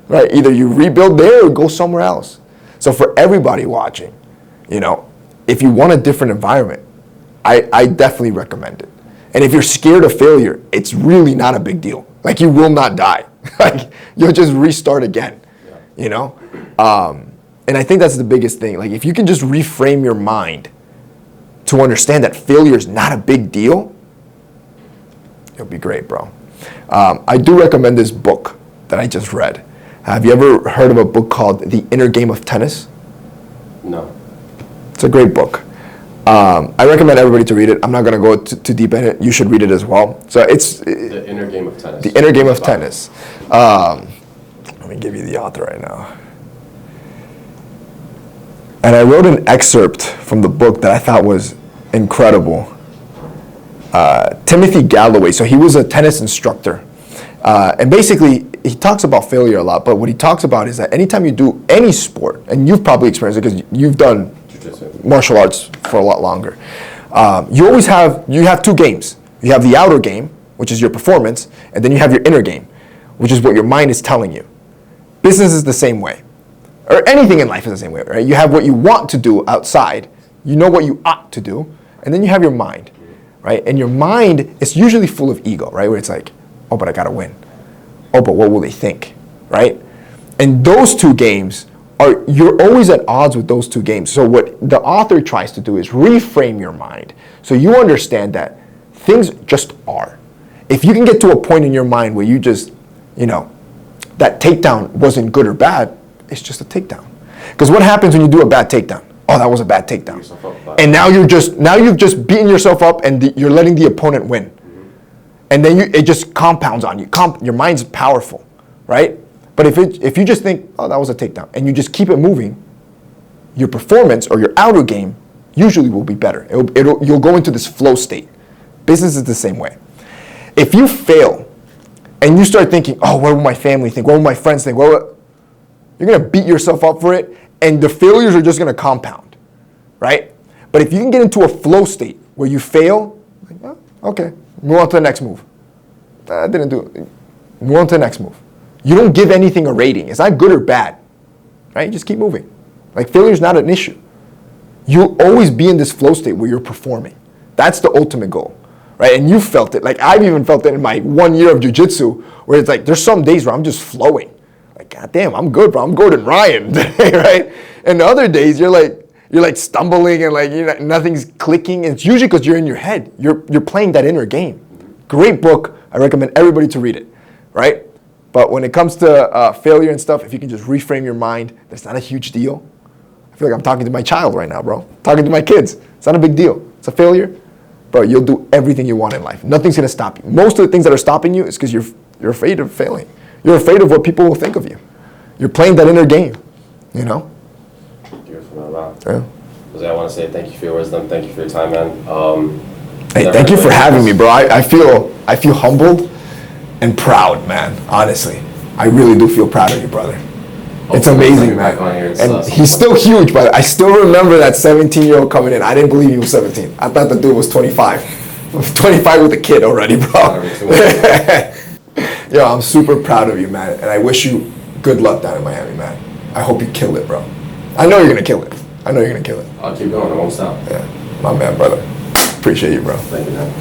S2: right? Either you rebuild there or go somewhere else. So for everybody watching, you know, if you want a different environment, I definitely recommend it. And if you're scared of failure, it's really not a big deal. Like, you will not die. Like, you'll just restart again, you know? And I think that's the biggest thing. Like, if you can just reframe your mind to understand that failure is not a big deal, it'll be great, bro. I do recommend this book that I just read. Have you ever heard of a book called The Inner Game of Tennis?
S1: No.
S2: It's a great book. I recommend everybody to read it. I'm not going to go too deep in it. You should read it as well. So it's
S1: The Inner Game of Tennis.
S2: The Inner Game of Tennis. Let me give you the author right now. And I wrote an excerpt from the book that I thought was incredible. Timothy Galloway, so he was a tennis instructor. And basically, he talks about failure a lot, but what he talks about is that anytime you do any sport, and you've probably experienced it because you've done martial arts for a lot longer, you have two games. You have the outer game, which is your performance, and then you have your inner game, which is what your mind is telling you. Business is the same way. Or anything in life is the same way, right? You have what you want to do outside, you know what you ought to do, and then you have your mind, right? And your mind is usually full of ego, right? Where it's like, oh, but I gotta win. Oh, but what will they think, right? And those two games you're always at odds with those two games. So what the author tries to do is reframe your mind so you understand that things just are. If you can get to a point in your mind where you just, that takedown wasn't good or bad, it's just a takedown. Because what happens when you do a bad takedown? Oh, that was a bad takedown. And now you've just beaten yourself up and you're letting the opponent win. And then it just compounds on you. Your mind's powerful, right? But if you just think, oh, that was a takedown, and you just keep it moving, your performance or your outer game usually will be better. You'll go into this flow state. Business is the same way. If you fail and you start thinking, oh, what will my family think? What will my friends think? You're going to beat yourself up for it, and the failures are just going to compound, right? But if you can get into a flow state where you fail, like, oh, okay, move on to the next move. I didn't do it. Move on to the next move. You don't give anything a rating. It's not good or bad, right? You just keep moving. Like, failure is not an issue. You'll always be in this flow state where you're performing. That's the ultimate goal, right? And you felt it. Like, I've even felt it in my 1 year of jiu-jitsu, where it's like, there's some days where I'm just flowing. Like, God damn, I'm good, bro. I'm Gordon Ryan today, right? And the other days, you're like stumbling and like, nothing's clicking. And it's usually because you're in your head. You're playing that inner game. Great book. I recommend everybody to read it, right? But when it comes to failure and stuff, if you can just reframe your mind, that's not a huge deal. I feel like I'm talking to my child right now, bro. Talking to my kids. It's not a big deal. It's a failure, but you'll do everything you want in life. Nothing's gonna stop you. Most of the things that are stopping you is because you're afraid of failing. You're afraid of what people will think of you. You're playing that inner game, Beautiful,
S1: man. Wow.
S2: Yeah.
S1: Jose, I want to say thank you for your wisdom. Thank you for your time, man.
S2: Hey, thank you for having me, bro. I feel humbled and proud, man. Honestly, I really do feel proud of you, brother. It's amazing, man. And he's still huge, but I still remember that 17-year-old coming in. I didn't believe he was 17. I thought the dude was 25. 25 with a kid already, bro. Yo, I'm super proud of you, man. And I wish you good luck down in Miami, man. I hope you kill it, bro. I know you're gonna kill it.
S1: I'll keep going. I won't stop.
S2: Yeah, my man, brother. Appreciate you, bro.
S1: Thank you, man.